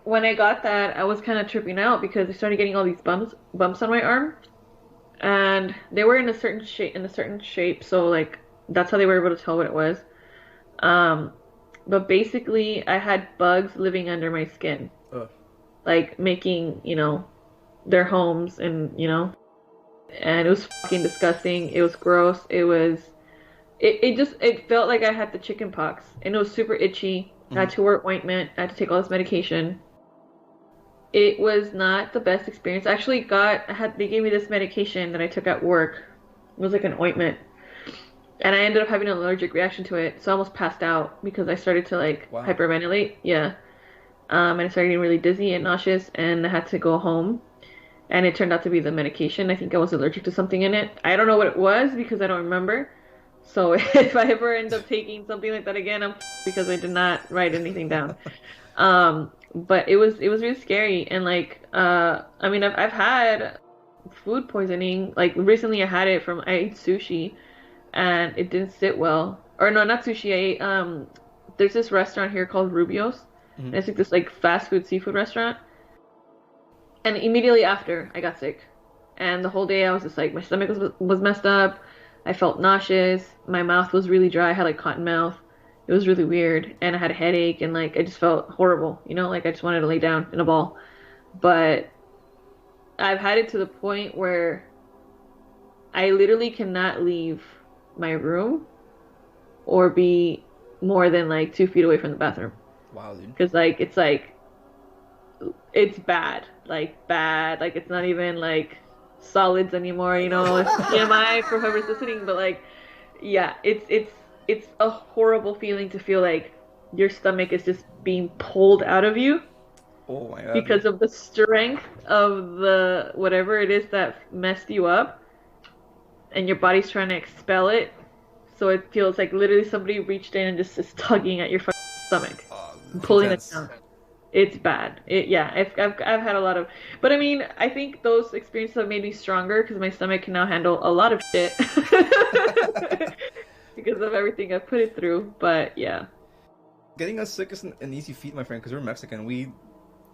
when I got that, I was kind of tripping out because I started getting all these bumps on my arm, and they were in a certain shape, so like that's how they were able to tell what it was. But basically, I had bugs living under my skin, Ugh. like making, their homes, and and it was fucking disgusting. It was gross. It felt like I had the chicken pox, and it was super itchy. I had to wear ointment. I had to take all this medication. It was not the best experience. I actually they gave me this medication that I took at work. It was like an ointment. And I ended up having an allergic reaction to it, so I almost passed out because I started to Wow. hyperventilate. Yeah. And I started getting really dizzy and nauseous, and I had to go home. And it turned out to be the medication. I think I was allergic to something in it. I don't know what it was because I don't remember. So if I ever end up taking something like that again, I'm because I did not write anything down. But it was really scary. And I mean, I've had food poisoning. Like recently, I ate sushi, and it didn't sit well. Or no, not sushi. I ate there's this restaurant here called Rubio's, and it's like this fast food seafood restaurant. And immediately after, I got sick, and the whole day I was just like, my stomach was messed up. I felt nauseous. My mouth was really dry. I had cotton mouth. It was really weird, and I had a headache, and I just felt horrible. I just wanted to lay down in a ball. But I've had it to the point where I literally cannot leave my room or be more than 2 feet away from the bathroom. Wow, dude. Because it's bad, bad. It's not even solids anymore. It's TMI for whoever's listening, but yeah, it's a horrible feeling to feel like your stomach is just being pulled out of you. Oh my God. Because of the strength of the whatever it is that messed you up, and your body's trying to expel it. So it feels like literally somebody reached in and just is tugging at your fucking stomach, pulling it down. It's bad. I've had a lot of, but I mean, I think those experiences have made me stronger because my stomach can now handle a lot of shit because of everything I've put it through. But yeah, getting us sick isn't an easy feat, my friend, because we're Mexican. We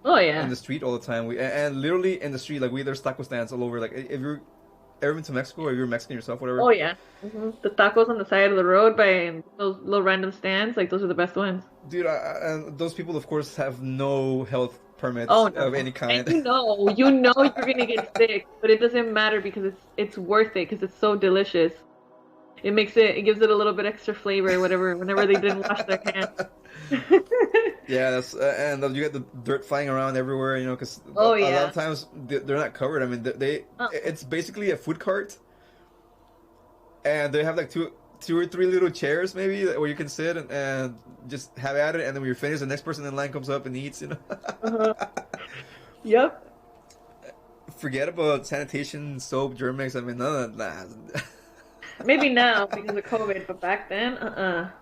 in the street all the time. And literally in the street, there's taco stands all over. If you're ever been to Mexico, or you're Mexican yourself, whatever. Oh yeah, the tacos on the side of the road by those little random stands, those are the best ones. Dude, and those people, of course, have no health permits no. of any kind. And you know you're gonna get sick, but it doesn't matter because it's worth it because it's so delicious. It gives it a little bit extra flavor, whatever. Whenever they didn't wash their hands. Yeah, that's and you get the dirt flying around everywhere, you know, because Oh a lot yeah. of times they're not covered. I mean, Uh, it's basically a food cart, and they have like two or three little chairs maybe where you can sit and just have at it, and then when you're finished, the next person in line comes up and eats. You know, uh-huh. Yep. forget about sanitation, soap, Germex. I mean, none of that. Nah. Maybe now because of COVID, but back then,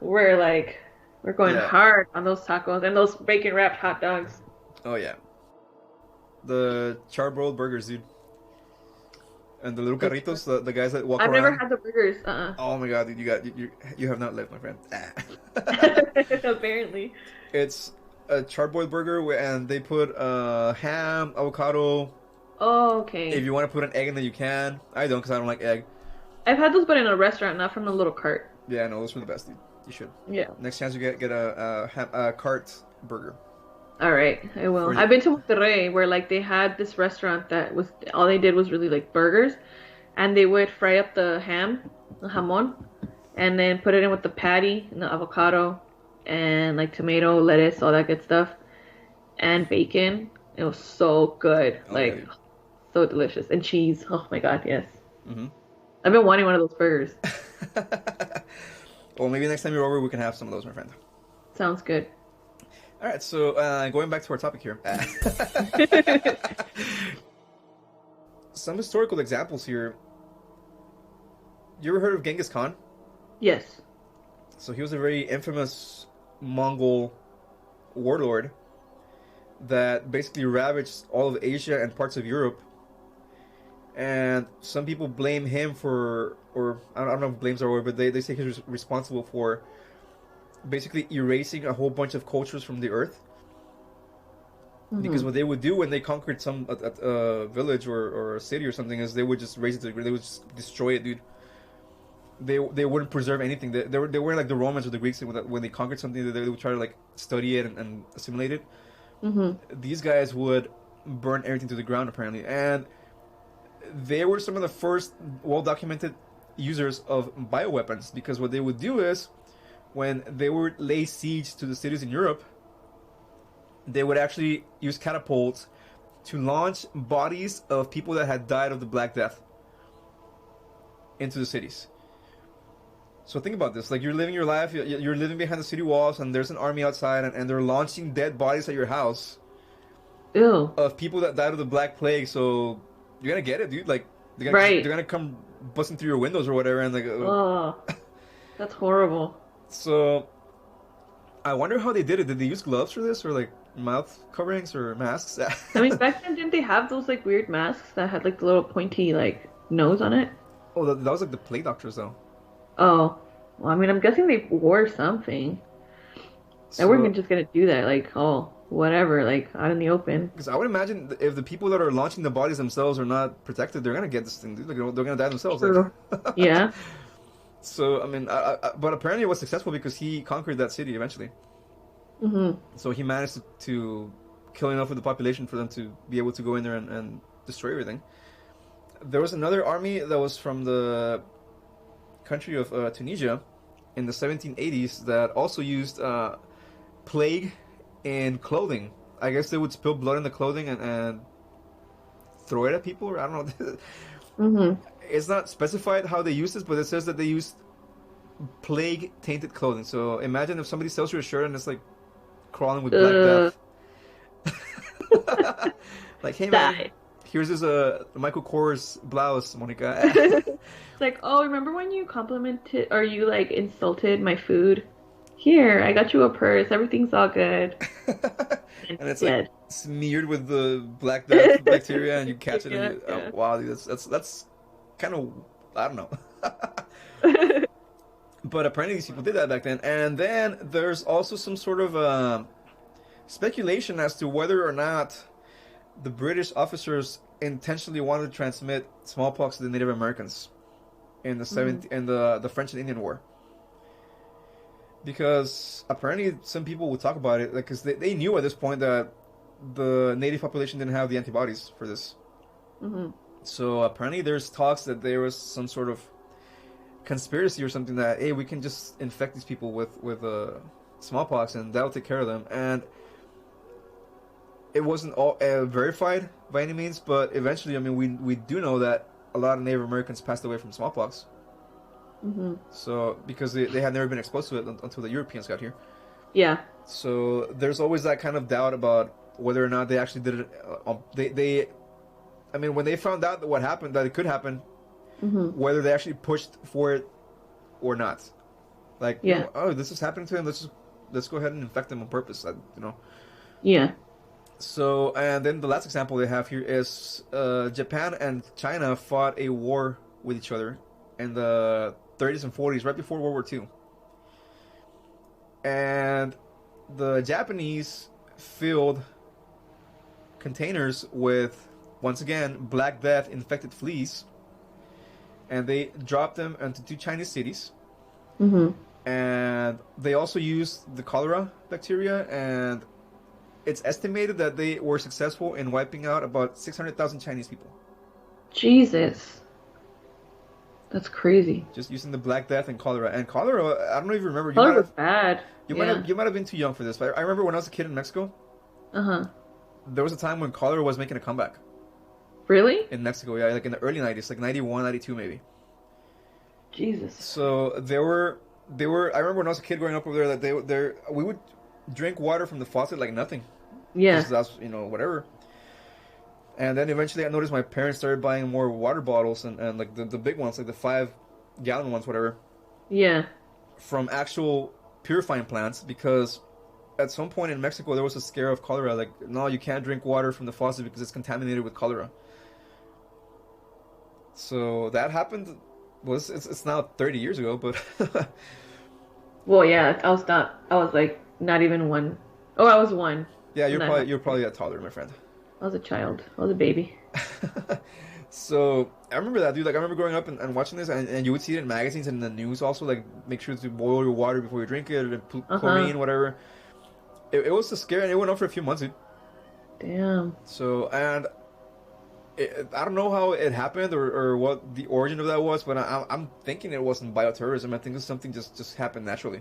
we're going Yeah. hard on those tacos and those bacon wrapped hot dogs. Oh yeah. The charbroiled burgers, dude, and the little Those- carritos, the guys that walk I've never around. had the burgers. Oh my god, dude, you have not lived, my friend. Apparently. It's a charbroiled burger, and they put ham, avocado. Oh, If okay. you want to put an egg in there, you can. I don't, because I don't like egg. I've had those, but in a restaurant, not from the little cart. Yeah, no, those are the best, dude. You should. Yeah. Next chance you get a cart burger. All right, I will. Or I've been to Monterrey where like they had this restaurant that was all they did was really like burgers, and they would fry up the ham, the jamon, and then put it in with the patty and the avocado and like tomato, lettuce, all that good stuff, and bacon. It was so good, oh yeah, like dude. so delicious, and cheese. Oh my God, yes. Mm-hmm. I've been wanting one of those burgers. Well, maybe next time you're over, we can have some of those, my friend. Sounds good. All right, so going back to our topic here. Some historical examples here. You ever heard of Genghis Khan? Yes. So he was a very infamous Mongol warlord that basically ravaged all of Asia and parts of Europe. And some people blame him for, or I don't know if blames are word, but they say he's responsible for basically erasing a whole bunch of cultures from the earth. Because what they would do when they conquered some a village or a city or something is they would just raise it to the ground. They would just destroy it, dude. They wouldn't preserve anything. They weren't like the Romans or the Greeks when they conquered something. They would try to like study it and assimilate it. Mm-hmm. These guys would burn everything to the ground apparently, and they were some of the first well-documented users of bioweapons. Because what they would do is, when they would lay siege to the cities in Europe, they would actually use catapults to launch bodies of people that had died of the Black Death into the cities. So think about this: like you're living your life, you're living behind the city walls, and there's an army outside, and they're launching dead bodies at your house Ew. of people that died of the Black Plague. So you're gonna get it, dude. Like Right. they're gonna come busting through your windows or whatever, and like. Oh, that's horrible. So I wonder how they did it. Did they use gloves for this, or like mouth coverings or masks? I mean, back then, didn't they have those like weird masks that had like the little pointy like nose on it? Oh, that was like the plague doctors, though. Oh, well, I mean, I'm guessing they wore something. They So, weren't just gonna do that, like, oh, whatever, like out in the open. because I would imagine if the people that are launching the bodies themselves are not protected, they're gonna get this thing. Dude. Like, they're gonna die themselves. True. Like. Yeah. So I mean, but apparently it was successful because he conquered that city eventually. Mm-hmm. So he managed to kill enough of the population for them to be able to go in there and destroy everything. There was another army that was from the country of Tunisia in the 1780s that also used plague in clothing. I guess they would spill blood in the clothing and throw it at people, or I don't know. Mm-hmm. It's not specified how they used this, but it says that they used plague tainted clothing. So imagine if somebody sells you a shirt and it's like crawling with black death. Like, hey man, Die. here's this Michael Kors blouse, Monica. It's like, oh, remember when you complimented or you like insulted my food? Here, I got you a purse. Everything's all good. And it's Dead. like smeared with the black death bacteria, and you catch it. And Yeah. oh, wow, dude, that's kind of, I don't know. But apparently these people did that back then. And then there's also some sort of speculation as to whether or not the British officers intentionally wanted to transmit smallpox to the Native Americans in the French and Indian War. Because apparently some people would talk about it, like, because they knew at this point that the native population didn't have the antibodies for this. Mm-hmm. So apparently there's talks that there was some sort of conspiracy or something that, hey, we can just infect these people with smallpox, and that'll take care of them. And it wasn't all verified by any means, but eventually, I mean, we do know that a lot of Native Americans passed away from smallpox. Mm-hmm. So because they had never been exposed to it until the Europeans got here. Yeah. So there's always that kind of doubt about whether or not they actually did it. I mean, when they found out that what happened, that it could happen, Mm-hmm. whether they actually pushed for it or not. Like, Yeah. you know, oh, this is happening to him. Let's go ahead and infect them on purpose. You know. Yeah. So, and then the last example they have here is Japan and China fought a war with each other in the 30s and 40s, right before World War II. And the Japanese filled containers with, once again, Black Death infected fleas, and they dropped them into 2 Chinese cities. Mm-hmm. And they also used the cholera bacteria, and it's estimated that they were successful in wiping out about 600,000 Chinese people. Jesus. That's crazy. Just using the Black Death and cholera. And cholera, I don't know if you remember. Cholera was bad. You might have been too young for this, but I remember when I was a kid in Mexico, Uh-huh. there was a time when cholera was making a comeback Really? in Mexico. Yeah, like in the early 90s, like 91, 92 maybe. Jesus. So they were. I remember when I was a kid growing up over there that we would drink water from the faucet like nothing. Yeah. Because that's, you know, whatever. And then eventually I noticed my parents started buying more water bottles and like the big ones, like the 5-gallon ones, whatever, Yeah. from actual purifying plants, because at some point in Mexico there was a scare of cholera. Like, no, you can't drink water from the faucet because it's contaminated with cholera. So that happened. Well, it's now 30 years ago, but Well, yeah, I was like not even one. Oh, I was one. yeah, And you're probably a toddler, my friend. I was a child. I was a baby. So I remember that, dude. Like, I remember growing up and watching this, and you would see it in magazines and in the news also. Like, make sure to boil your water before you drink it, and put chlorine, whatever. It was a scare, and it went on for a few months, dude. Damn. So, and I don't know how it happened or what the origin of that was, but I'm thinking it wasn't bioterrorism. I think it was something just happened naturally.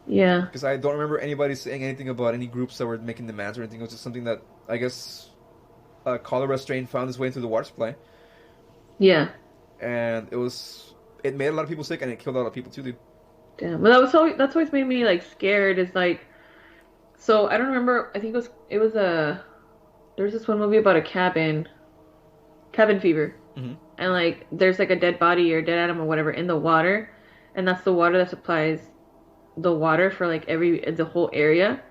Yeah. Because I don't remember anybody saying anything about any groups that were making demands or anything. It was just something that, I guess, a cholera strain found its way into the water supply. Yeah. And it made a lot of people sick, and it killed a lot of people too, dude. Damn. But that's always made me like scared. Is like, so I don't remember. I think it was there's this one movie about a cabin fever, Mm-hmm. and like there's like a dead body or dead animal or whatever in the water, and that's the water that supplies the water for like the whole area.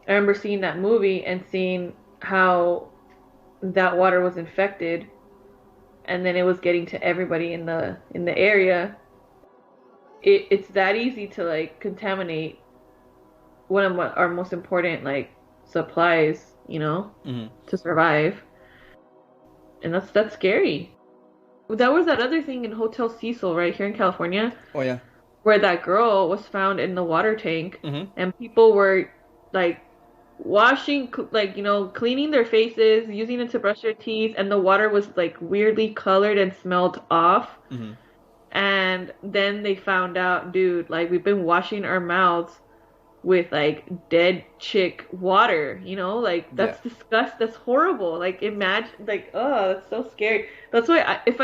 I remember seeing that movie and seeing how that water was infected, and then it was getting to everybody in the area. It's that easy to like contaminate one of our most important like supplies, you know, Mm-hmm. to survive. And that's scary. That was that other thing in Hotel Cecil right here in California, Oh yeah. where that girl was found in the water tank, Mm-hmm. and people were like washing, like, you know, cleaning their faces, using it to brush their teeth, and the water was like weirdly colored and smelled off. Mm-hmm. And then they found out, dude, like we've been washing our mouths with like dead chick water, you know, like that's disgust. That's horrible. Like imagine, like, oh, that's so scary. That's why if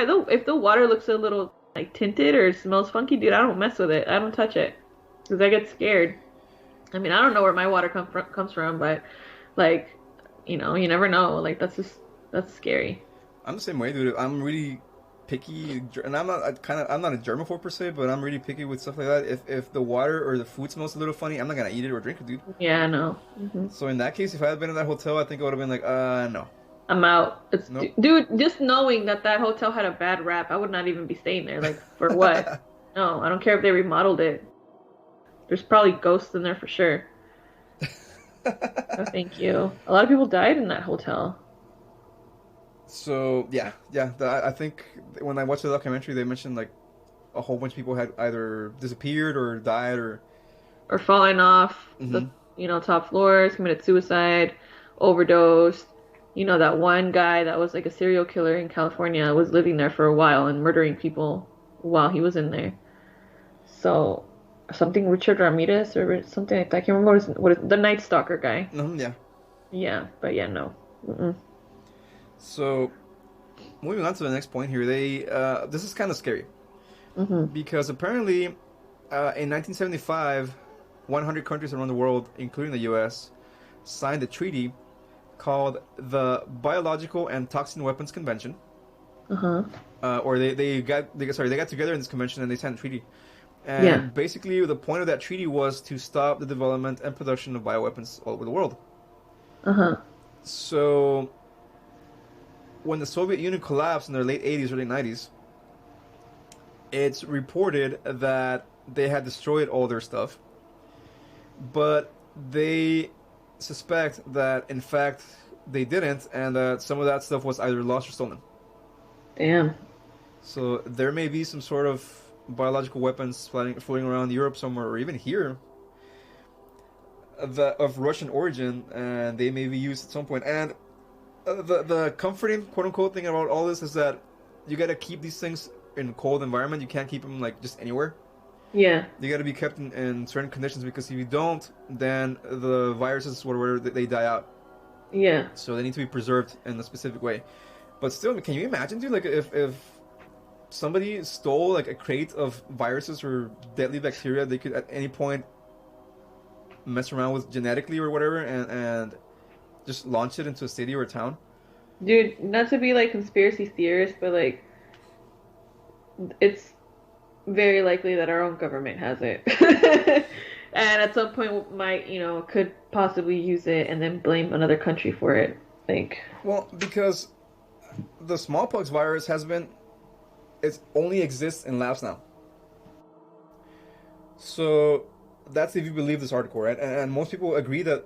the water looks a little like tinted or smells funky, dude, I don't mess with it. I don't touch it because I get scared. I mean, I don't know where my water comes from, but like, you know, you never know. Like that's scary. I'm the same way, dude. I'm really picky, and I'm not a germaphobe per se, but I'm really picky with stuff like that. If the water or the food smells a little funny, I'm not gonna eat it or drink it, dude. Yeah, I know. Mm-hmm. So in that case, if I had been in that hotel, I think I would have been like, no. I'm out. It's Nope. Dude, just knowing that hotel had a bad rap, I would not even be staying there. Like, for what? No, I don't care if they remodeled it. There's probably ghosts in there for sure. No, thank you. A lot of people died in that hotel. So yeah. I think when I watched the documentary, they mentioned like a whole bunch of people had either disappeared or died or Falling off the, you know, top floors, committed suicide, overdosed. You know, that one guy that was like a serial killer in California was living there for a while and murdering people while he was in there. So, something Richard Ramirez or something like that. I can't remember the Night Stalker guy. Yeah. Yeah, but yeah, no. Mm-mm. So moving on to the next point here, they this is kind of scary Mm-hmm. because apparently in 1975, 100 countries around the world, including the U.S., signed a treaty called the Biological and Toxin Weapons Convention. Uh-huh. Or they got together in this convention and they signed a treaty. Yeah. And basically, the point of that treaty was to stop the development and production of bioweapons all over the world. Uh-huh. So, when the Soviet Union collapsed in the late 80s, early 90s, it's reported that they had destroyed all their stuff. But they suspect that, in fact, they didn't, and that some of that stuff was either lost or stolen. Damn. So there may be some sort of biological weapons floating around Europe somewhere, or even here, of Russian origin, and they may be used at some point. And the comforting, quote unquote, thing about all this is that you got to keep these things in a cold environment. You can't keep them like just anywhere. Yeah. They got to be kept in certain conditions because if you don't, then the viruses, whatever, they die out. Yeah. So they need to be preserved in a specific way. But still, can you imagine, dude? Like if somebody stole like a crate of viruses or deadly bacteria, they could at any point mess around with genetically or whatever, and just launch it into a city or a town. Dude, not to be like conspiracy theorist, but like it's very likely that our own government has it. And at some point might, could possibly use it and then blame another country for it. Like, Well, because the smallpox virus it only exists in labs now. So that's if you believe this article, right? And most people agree that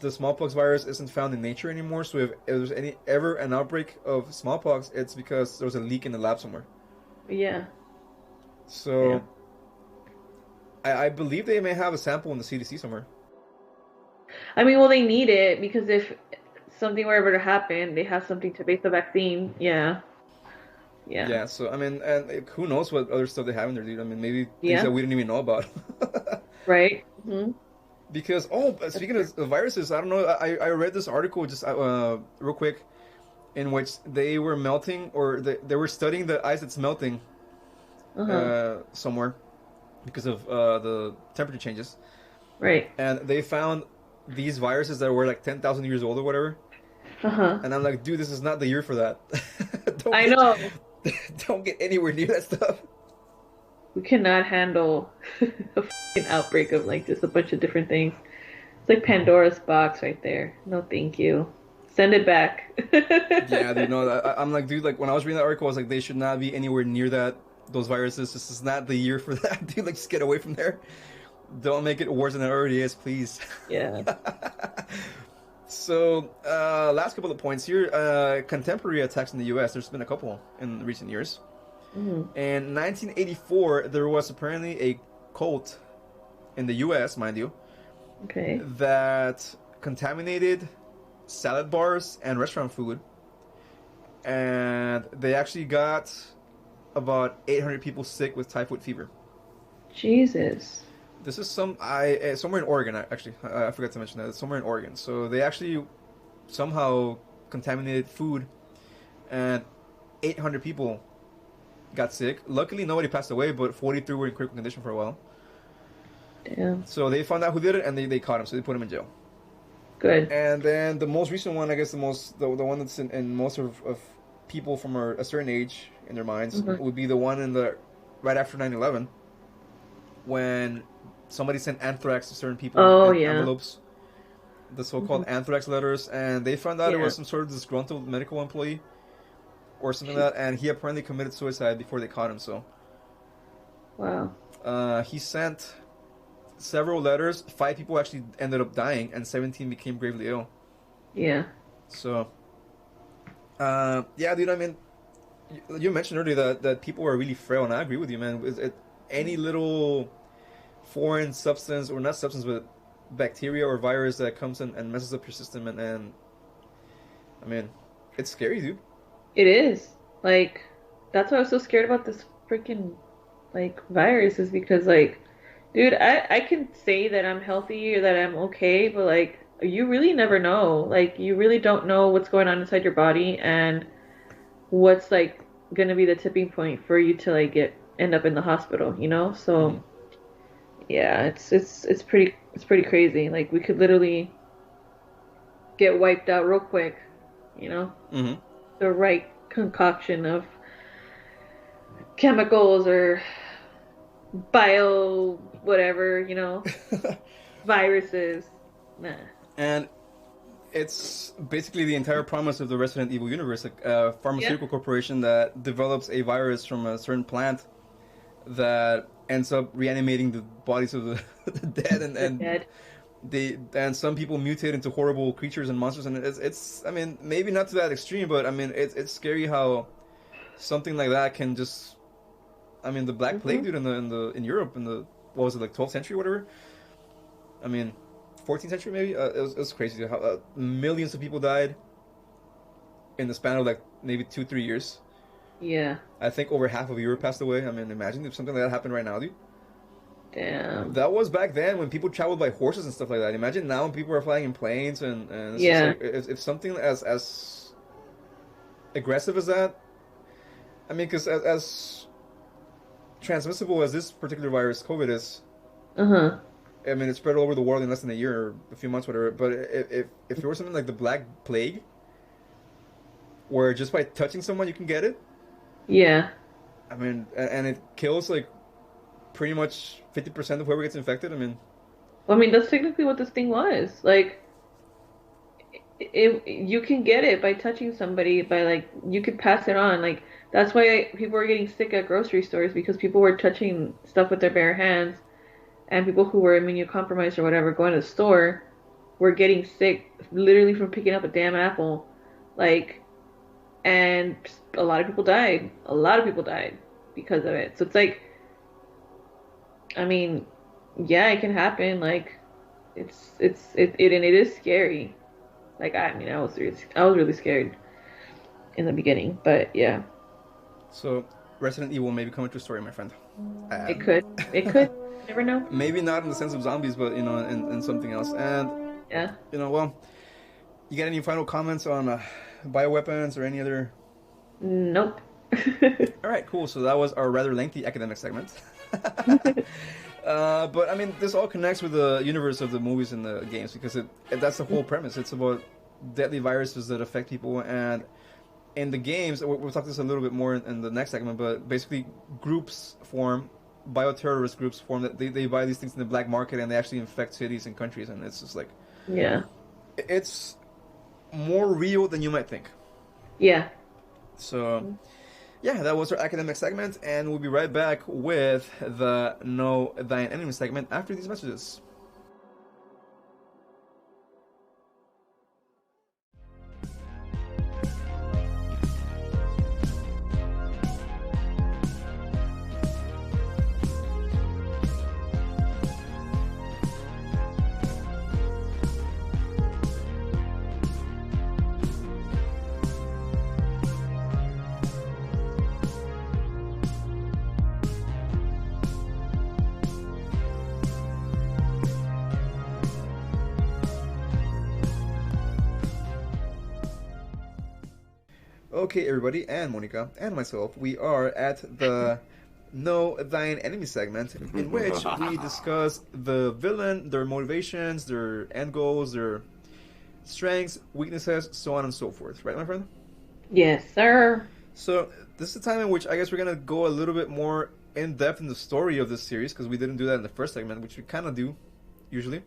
the smallpox virus isn't found in nature anymore. So if there's ever an outbreak of smallpox, it's because there was a leak in the lab somewhere. yeah. So Yeah. I believe they may have a sample in the CDC somewhere. I mean, well, they need it because if something were ever to happen, they have something to base the vaccine. Yeah. Yeah. Yeah, so I mean, and who knows what other stuff they have in there, dude? I mean, maybe things Yeah. that we didn't even know about. Right? Hmm. Because speaking of viruses, I don't know. I read this article just real quick, in which they were melting or they were studying the ice that's melting Uh-huh. somewhere because of the temperature changes, Right. and they found these viruses that were like 10,000 years old or whatever. Uh-huh. And I'm like, dude, this is not the year for that. don't I get, know. don't get anywhere near that stuff. We cannot handle a fucking outbreak of like just a bunch of different things. It's like Pandora's box right there. No, thank you. Send it back. Yeah, dude, no, I'm like, dude, like when I was reading that article, I was like, they should not be anywhere near those viruses. This is not the year for that, dude. Like, just get away from there. Don't make it worse than it already is, please. Yeah. So, last couple of points here. Contemporary attacks in the U.S. There's been a couple in recent years. Mhm. In 1984, there was apparently a cult in the U.S., mind you, Okay. that contaminated salad bars and restaurant food, and they actually got about 800 people sick with typhoid fever. Jesus. This is somewhere in Oregon. Actually, I forgot to mention that it's somewhere in Oregon. So they actually somehow contaminated food, and 800 people got sick. Luckily, nobody passed away, but 43 were in critical condition for a while. Damn. So they found out who did it, and they caught him. So they put him in jail. Good. And then the most recent one, I guess the one that's in most of people from a certain age in their minds Mhm. would be the one right after 9/11, when somebody sent anthrax to certain people Oh, in yeah. envelopes, the so-called anthrax letters, and they found out it Yeah. was some sort of disgruntled medical employee or something like that, and he apparently committed suicide before they caught him. So Wow. he sent several letters. 5 people actually ended up dying, and 17 became gravely ill. Yeah. So, yeah, dude. I mean, you mentioned earlier that people are really frail, and I agree with you, man. Any little foreign substance, or not substance, but bacteria or virus that comes in and messes up your system, and I mean, it's scary, dude. It is. Like, that's why I was so scared about this freaking, like, virus is because, like, Dude, I can say that I'm healthy or that I'm okay, but like you really never know. Like you really don't know what's going on inside your body and what's like gonna be the tipping point for you to like get end up in the hospital, you know? Hmm. So yeah, it's pretty crazy. Like we could literally get wiped out real quick, you know? Hmm. The right concoction of chemicals or bio whatever, viruses. Nah. And it's basically the entire promise of the Resident Evil universe, like a Yeah. pharmaceutical corporation that develops a virus from a certain plant that ends up reanimating the bodies of the, the dead, They're and dead. some people mutate into horrible creatures and monsters, and it's I mean, maybe not to that extreme, but I mean it's scary how something like that can just, I mean, the Black Plague, Hmm. dude, in Europe in the, what was it, like 12th century or whatever. I mean, 14th century maybe. It was crazy how millions of people died in the span of like maybe 2-3 years. Yeah. I think over half of Europe passed away. I mean, imagine if something like that happened right now, dude. Damn. That was back then when people traveled by horses and stuff like that. Imagine now when people are flying in planes, and it's just Yeah. like if something as aggressive as that. I mean, because as transmissible as this particular virus, COVID is. Uh-huh. I mean, it spread all over the world in less than a year or a few months, whatever. But if there was something like the Black Plague, where just by touching someone you can get it, Yeah. I mean, and it kills like pretty much 50% of whoever gets infected. I mean, Well, I mean, that's technically what this thing was. Like, you can get it by touching somebody, by like, you could pass it on. Like, that's why people were getting sick at grocery stores because people were touching stuff with their bare hands, and people who were immunocompromised or whatever going to the store were getting sick literally from picking up a damn apple. Like, and a lot of people died. A lot of people died because of it. So it's like, I mean, yeah, it can happen. Like, and it is scary. Like, I mean, I was really scared in the beginning, but yeah, so Resident Evil may become a true story, my friend. Uh, it could. You never know. Maybe not in the sense of zombies, but in something else. And Yeah. well, you got any final comments on bioweapons or any other? Nope. All right, cool. So that was our rather lengthy academic segment. But I mean, this all connects with the universe of the movies and the games because that's the whole premise. It's about deadly viruses that affect people, and in the games, we'll talk this a little bit more in the next segment. But basically, groups form, bioterrorist groups form, that they buy these things in the black market and they actually infect cities and countries, and it's just like Yeah. it's more real than you might think. Yeah. So yeah, that was our academic segment, and we'll be right back with the Know Thine Enemy segment after these messages. Okay, everybody, and Monica, and myself, we are at the Know Thine Enemy segment, in which we discuss the villain, their motivations, their end goals, their strengths, weaknesses, so on and so forth. Right, my friend? Yes, sir. So, this is the time in which I guess we're going to go a little bit more in depth in the story of this series, because we didn't do that in the first segment, which we kind of do, usually.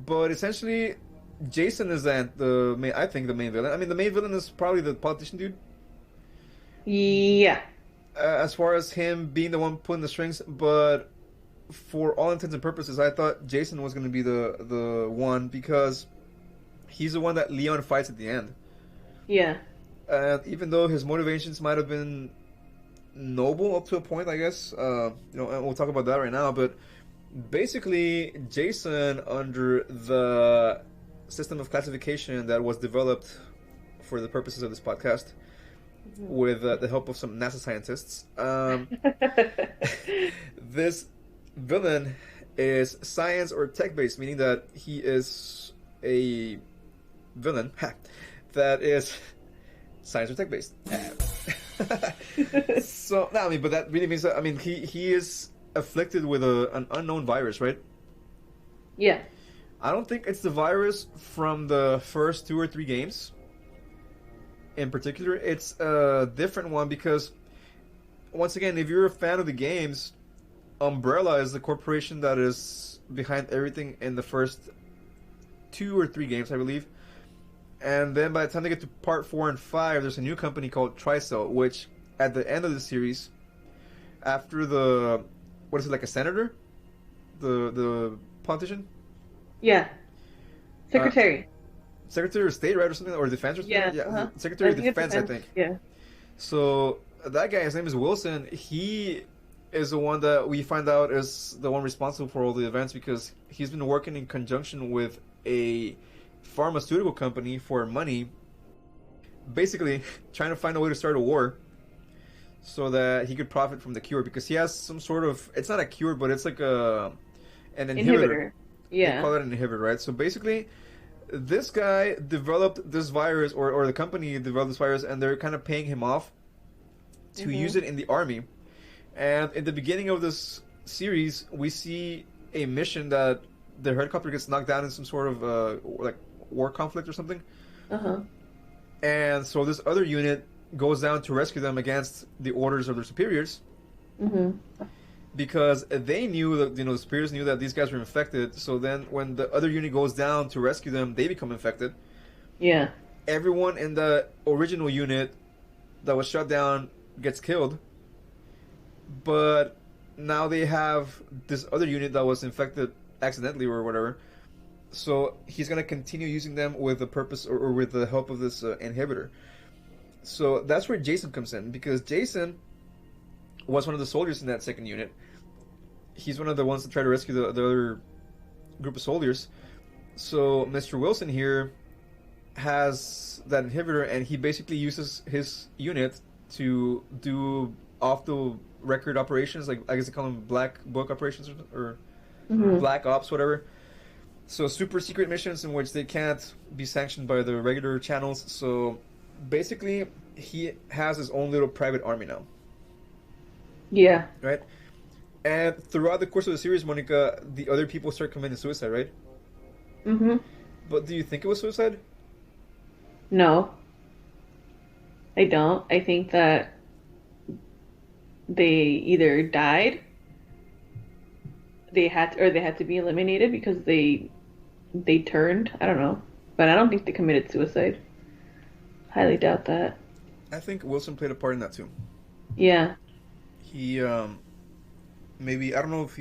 But essentially, Jason is the main, I think, the main villain. I mean, the main villain is probably the politician dude. Yeah. As far as him being the one pulling the strings, but for all intents and purposes, I thought Jason was going to be the one because he's the one that Leon fights at the end. Yeah. And even though his motivations might have been noble up to a point, I guess, and we'll talk about that right now. But basically, Jason, under the system of classification that was developed for the purposes of this podcast, with the help of some NASA scientists, this villain is science or tech based, meaning that he is a villain that is science or tech based. So, no, I mean, but that really means that, I mean, he is afflicted with an unknown virus, right? Yeah. I don't think it's the virus from the first 2 or 3 games. In particular, it's a different one because, once again, if you're a fan of the games, Umbrella is the corporation that is behind everything in the first 2 or 3 games, I believe. And then by the time they get to part 4 and 5, there's a new company called Tricell, which at the end of the series, after the, what is it, like a senator? The politician? Yeah. Secretary. Secretary of State, right, or something, or Defense, or something. Yeah, Yeah, Secretary of Defense, I think. Yeah. So that guy, his name is Wilson. He is the one that we find out is the one responsible for all the events because he's been working in conjunction with a pharmaceutical company for money, basically trying to find a way to start a war so that he could profit from the cure because he has some sort of, it's not a cure, but it's like an inhibitor. Yeah. They call it an inhibitor, right? So basically, this guy developed this virus, or the company developed this virus, and they're kind of paying him off to use it in the army. And in the beginning of this series, we see a mission that the helicopter gets knocked down in some sort of like war conflict or something. And so this other unit goes down to rescue them against the orders of their superiors. Because they knew that, the superiors knew that these guys were infected. So then when the other unit goes down to rescue them, they become infected. Yeah. Everyone in the original unit that was shut down gets killed. But now they have this other unit that was infected accidentally or whatever. So he's going to continue using them with the purpose or with the help of this inhibitor. So that's where Jason comes in, because Jason was one of the soldiers in that second unit. He's one of the ones that try to rescue the other group of soldiers. So Mr. Wilson here has that inhibitor, and he basically uses his unit to do off-the-record operations, like I guess they call them black book operations or black ops, whatever. So super secret missions in which they can't be sanctioned by the regular channels. So basically, he has his own little private army now. Yeah. Right? And throughout the course of the series, Monica, the other people start committing suicide, right? But do you think it was suicide? No. I don't. I think that they either died, they had to be eliminated because they turned. I don't know. But I don't think they committed suicide. Highly doubt that. I think Wilson played a part in that too. Yeah. He, maybe, I don't know if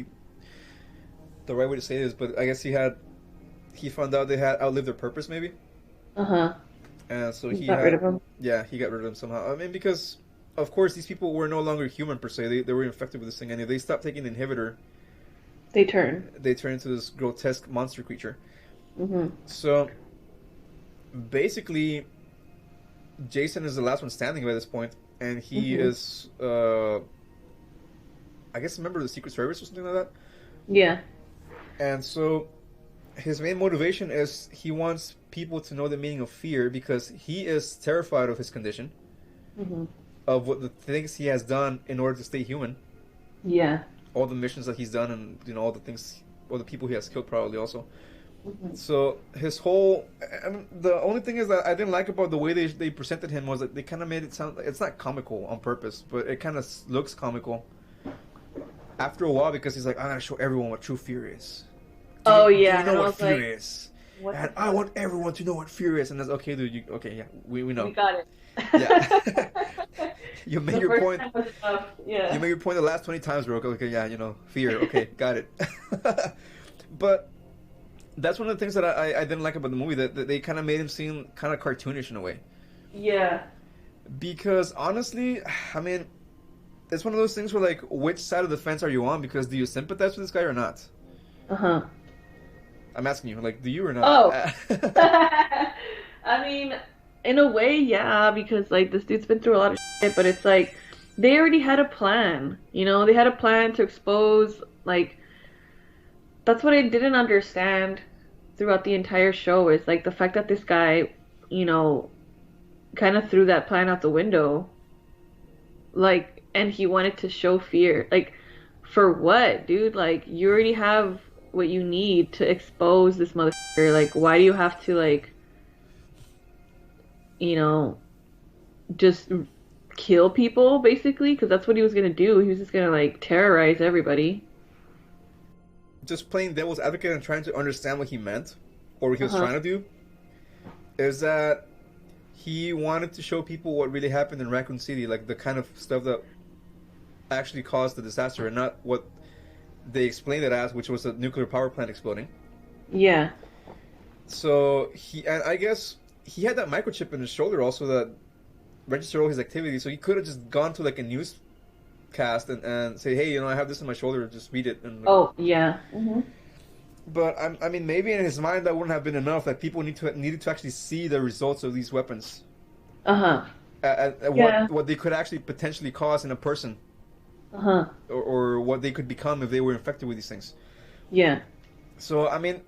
the right way to say this, but I guess he found out they had outlived their purpose, maybe. And so he got rid of them. Yeah, he got rid of them somehow. I mean, because, of course, these people were no longer human per se. They were infected with this thing, and if they stopped taking the inhibitor, they turn into this grotesque monster creature. So, basically, Jason is the last one standing by this point, and he is, I guess, a member of the Secret Service or something like that. Yeah. And so, his main motivation is he wants people to know the meaning of fear because he is terrified of his condition, of what the things he has done in order to stay human. Yeah. All the missions that he's done, and all the things, all the people he has killed probably also. So his whole, and the only thing is that I didn't like about the way they presented him was that they kind of made it sound like it's not comical on purpose, but it kind of looks comical after a while because he's like, I'm gonna show everyone what true fear is. Do you know what fear is? And I want everyone to know what fear is. And that's okay, dude. Okay, yeah, we know. We got it. Yeah. You made your point. Yeah. You made your point the last 20 times, bro. Okay, yeah, fear. Okay, got it. But that's one of the things that I didn't like about the movie, that they kind of made him seem kind of cartoonish in a way. Yeah. Because honestly, I mean, it's one of those things where, like, which side of the fence are you on? Because do you sympathize with this guy or not? I'm asking you, like, do you or not? Oh. I mean, in a way, yeah, because, like, this dude's been through a lot of shit, but it's like, they already had a plan, they had a plan to expose, like, that's what I didn't understand throughout the entire show is like the fact that this guy, you know, kind of threw that plan out the window. Like, and he wanted to show fear. Like, for what, dude? Like, you already have what you need to expose this motherfucker. Like, why do you have to, like, you know, just kill people, basically? Because that's what he was gonna do. He was just gonna, like, terrorize everybody. Just playing devil's advocate and trying to understand what he meant, or what he was Uh-huh. trying to do, is that he wanted to show people what really happened in Raccoon City, like the kind of stuff that actually caused the disaster, and not what they explained it as, which was a nuclear power plant exploding. Yeah. So and I guess he had that microchip in his shoulder also that registered all his activities, so he could have just gone to like a newscast and say, hey, I have this in my shoulder, just read it. And Oh, yeah. Hmm. But I mean, maybe in his mind that wouldn't have been enough. Like people needed to actually see the results of these weapons, Uh-huh. Yeah. what they could actually potentially cause in a person, Uh-huh. or what they could become if they were infected with these things. Yeah. So I mean,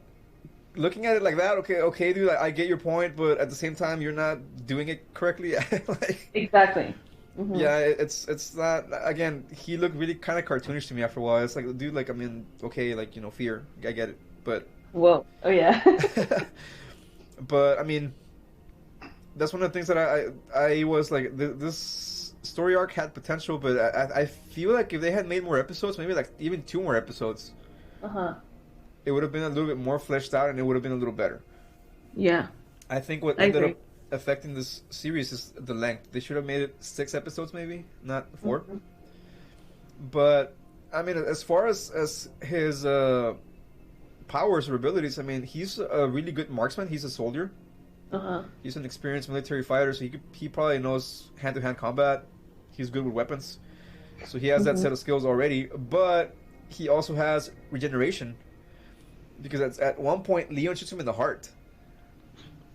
looking at it like that, okay, dude, I get your point, but at the same time, you're not doing it correctly. Like, Exactly. Hmm. yeah, it's not. Again, he looked really kind of cartoonish to me after a while. It's like, dude, like I mean, okay, like fear, I get it, but Whoa. Oh, yeah. but I mean, that's one of the things that I was like, this story arc had potential, but I feel like if they had made more episodes, maybe like even 2 more episodes, Uh-huh. it would have been a little bit more fleshed out and it would have been a little better. Yeah. I think what I ended agree. up affecting this series is the length. They should have made it 6 episodes, maybe, not 4. Mhm. But I mean, as far as his powers or abilities, I mean, he's a really good marksman. He's a soldier. Uh-huh. He's an experienced military fighter, so he probably knows hand-to-hand combat. He's good with weapons, so he has that Mhm. set of skills already. But he also has regeneration, because at one point Leon shoots him in the heart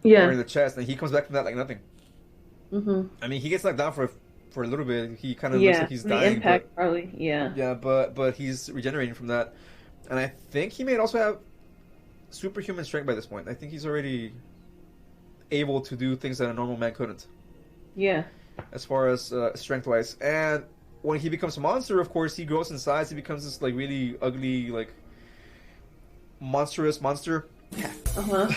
or in Yeah. the chest, and he comes back from that like nothing. Mm-hmm. I mean, he gets knocked down for a little bit. He kind of looks Yeah. like he's The dying, impact, probably. Yeah. but yeah, but he's regenerating from that, and I think he may also have superhuman strength by this point. I think he's already able to do things that a normal man couldn't, Yeah. as far as strength wise. And when he becomes a monster, of course, he grows in size. He becomes this like really ugly, like monstrous monster. Uh-huh.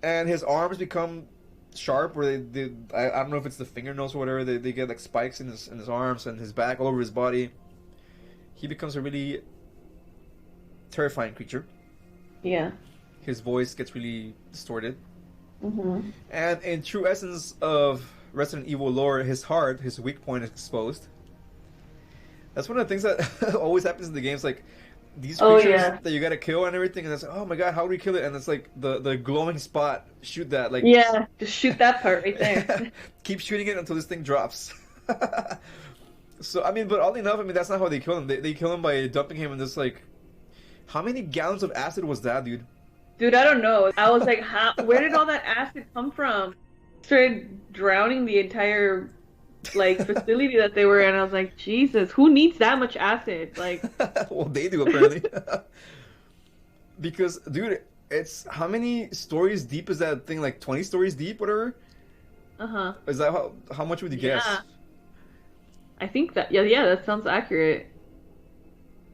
And his arms become sharp, where I don't know if it's the fingernails or whatever. They get like spikes in his arms and his back, all over his body. He becomes a really terrifying creature. Yeah. His voice gets really distorted. Mm-hmm. And in true essence of Resident Evil lore, his heart, his weak point, is exposed. That's one of the things that always happens in the games. Like these creatures that you gotta kill and everything, and it's like, oh my god, how do we kill it? And it's like the glowing spot. Shoot that, like Yeah. Just shoot that part right there. keep shooting it until this thing drops. So I mean, but oddly enough, I mean that's not how they kill him. They kill him by dumping him in this like. How many gallons of acid was that, dude? Dude, I don't know. I was like, where did all that acid come from? Started drowning the entire like facility that they were in. I was like, Jesus, who needs that much acid? Like, Well, they do apparently. Because, dude, it's how many stories deep is that thing? Like 20 stories deep, whatever. uh-huh. Is that how much would you guess? Yeah. I think that yeah, that sounds accurate.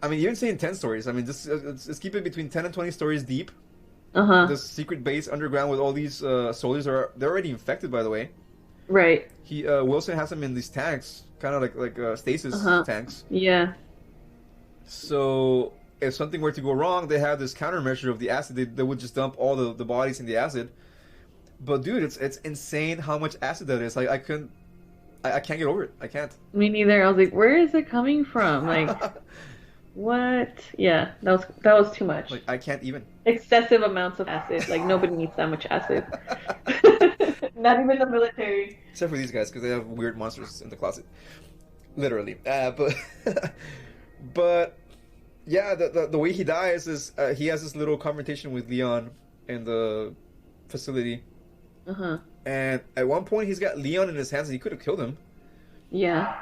I mean, even saying 10 stories. I mean, just let's keep it between 10 and 20 stories deep. Uh-huh. This secret base underground with all these soldiers they're already infected, by the way. Right. Wilson has them in these tanks, kind of like stasis tanks. Yeah. So if something were to go wrong, they have this countermeasure of the acid. They would just dump all the bodies in the acid. But dude, it's insane how much acid that is. Like I can't get over it. I can't. Me neither. I was like, where is it coming from? Like, what? Yeah, that was too much. Like I can't even. Excessive amounts of acid. Like nobody needs that much acid. Not even the military. Except for these guys, because they have weird monsters in the closet. Literally. But yeah, the way he dies is he has this little confrontation with Leon in the facility. Uh-huh. And at one point, he's got Leon in his hands, and he could have killed him. Yeah.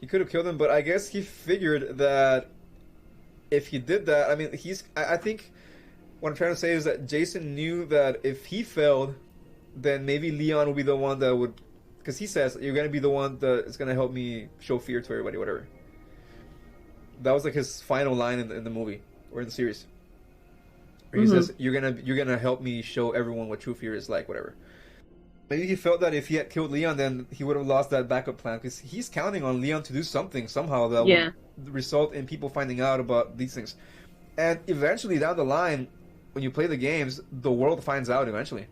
He could have killed him, but I guess he figured that if he did that, I mean, I think what I'm trying to say is that Jason knew that if he failed, then maybe Leon would be the one that would, because he says you're gonna be the one that is gonna help me show fear to everybody, whatever. That was like his final line in the movie or in the series. Where he says you're gonna help me show everyone what true fear is like, whatever. Maybe he felt that if he had killed Leon, then he would have lost that backup plan because he's counting on Leon to do something somehow that would result in people finding out about these things. And eventually, down the line, when you play the games, the world finds out eventually.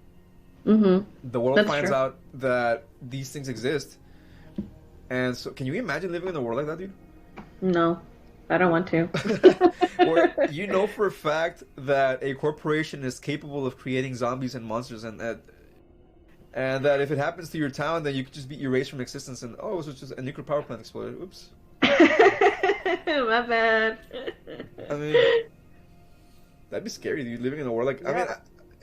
The world finds out that these things exist. And so, can you imagine living in a world like that, dude? No, I don't want to. Where you know for a fact that a corporation is capable of creating zombies and monsters, and that if it happens to your town, then you could just be erased from existence. And it was just a nuclear power plant exploded. Oops. My bad. I mean, that'd be scary, dude. Living in a world like I mean,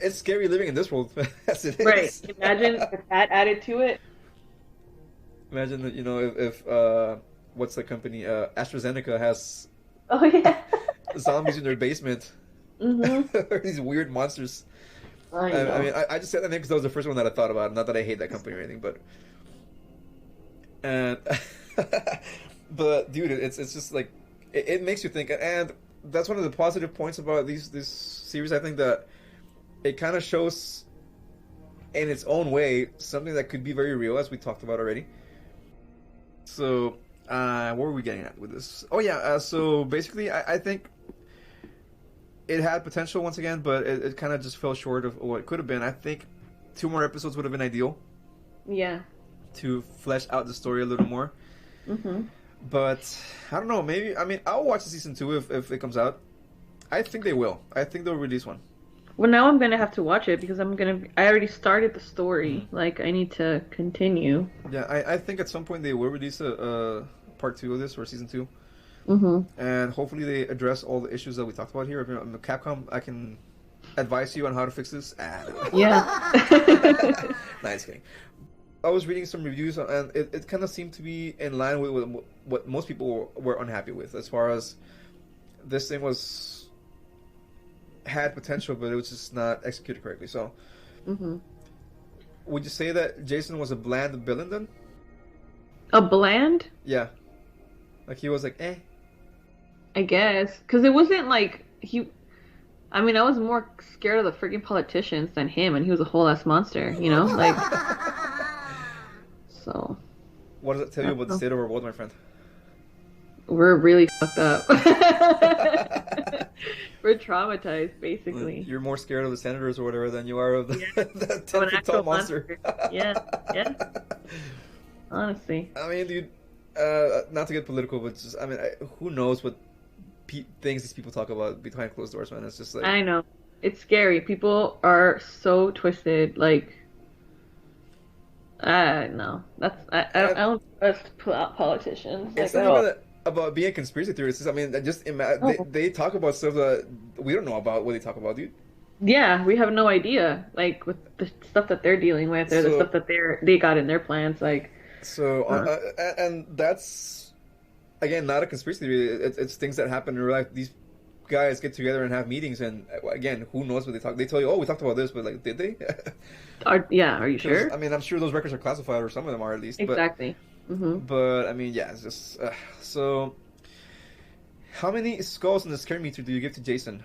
it's scary living in this world as it is. Right. Imagine if that added to it. Imagine that if what's the company AstraZeneca has zombies in their basement. These weird monsters. I mean, I just said that name because that was the first one that I thought about. Not that I hate that company or anything, but but dude, it's just like it makes you think, and that's one of the positive points about this series. I think that it kind of shows, in its own way, something that could be very real, as we talked about already. So, where were we getting at with this? Oh yeah, so basically, I think it had potential once again, but it kind of just fell short of what it could have been. I think 2 more episodes would have been ideal. Yeah. To flesh out the story a little more. But I don't know. Maybe I'll watch the season 2 if it comes out. I think they will. I think they'll release one. Well, now I'm gonna have to watch it because I already started the story. Like I need to continue. Yeah, I think at some point they will release a part 2 of this or season 2. And hopefully they address all the issues that we talked about here. If you're on Capcom, I can advise you on how to fix this. Yeah. Nice kidding. I was reading some reviews and it kind of seemed to be in line with what most people were unhappy with, as far as this thing had potential, but it was just not executed correctly. So, would you say that Jason was a bland villain then? A bland? Yeah. Like he was like, eh. I guess. Because it wasn't like I was more scared of the freaking politicians than him, and he was a whole ass monster, Like. So. What does it tell you about the state of our world, my friend? We're really fucked up. We're traumatized, basically. You're more scared of the senators or whatever than you are of the 10-foot-tall monster. Yeah. Honestly. I mean, dude, not to get political, but just, who knows what things these people talk about behind closed doors, man. It's just like... I know. It's scary. People are so twisted, like... no. I don't trust politicians. It's not even about being a conspiracy theorist. Just imagine they talk about stuff that we don't know about. What they talk about, dude. Yeah, we have no idea. Like with the stuff that they're dealing with, or the stuff that they got in their plans. Like so, and that's again not a conspiracy theory. It's things that happen in real life. These guys get together and have meetings, and again, who knows what they talk? They tell you, "Oh, we talked about this," but like, did they? Are you sure? I'm sure those records are classified, or some of them are at least. Exactly. But it's just so. How many skulls in the scare meter do you give to Jason?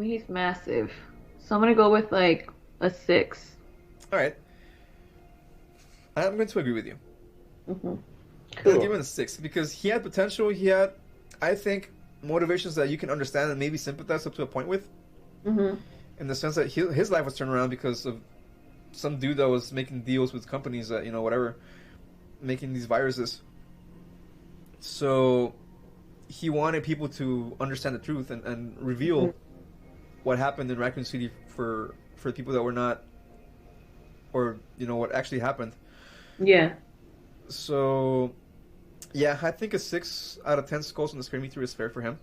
He's massive, so I'm gonna go with like a 6. All right, I'm going to agree with you. Cool. I'll give him a 6 because he had potential. He had, I think, motivations that you can understand and maybe sympathize up to a point with. In the sense that his life was turned around because of some dude that was making deals with companies that whatever, making these viruses. So he wanted people to understand the truth and reveal what happened in Raccoon City for people that were not, or what actually happened. Yeah. So, yeah, I think a 6 out of 10 skulls on the screen meter is fair for him.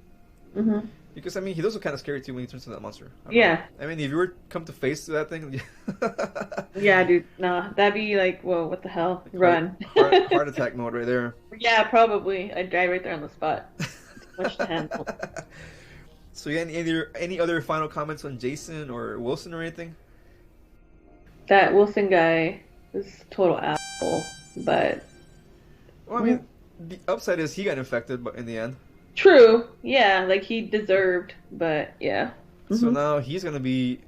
Mm-hmm. Because, I mean, he does look kind of scary, too, when he turns into that monster. I don't Yeah. know. I mean, if you were come to face that thing... Yeah, dude. No, that'd be like, whoa, what the hell? Heart, Run. heart attack mode right there. Yeah, probably. I'd die right there on the spot. Too much to handle. So, yeah, any other final comments on Jason or Wilson or anything? That Wilson guy is a total asshole, but Well, I mean, the upside is he got infected, but in the end. true. Yeah, like he deserved, but yeah. So now he's gonna be,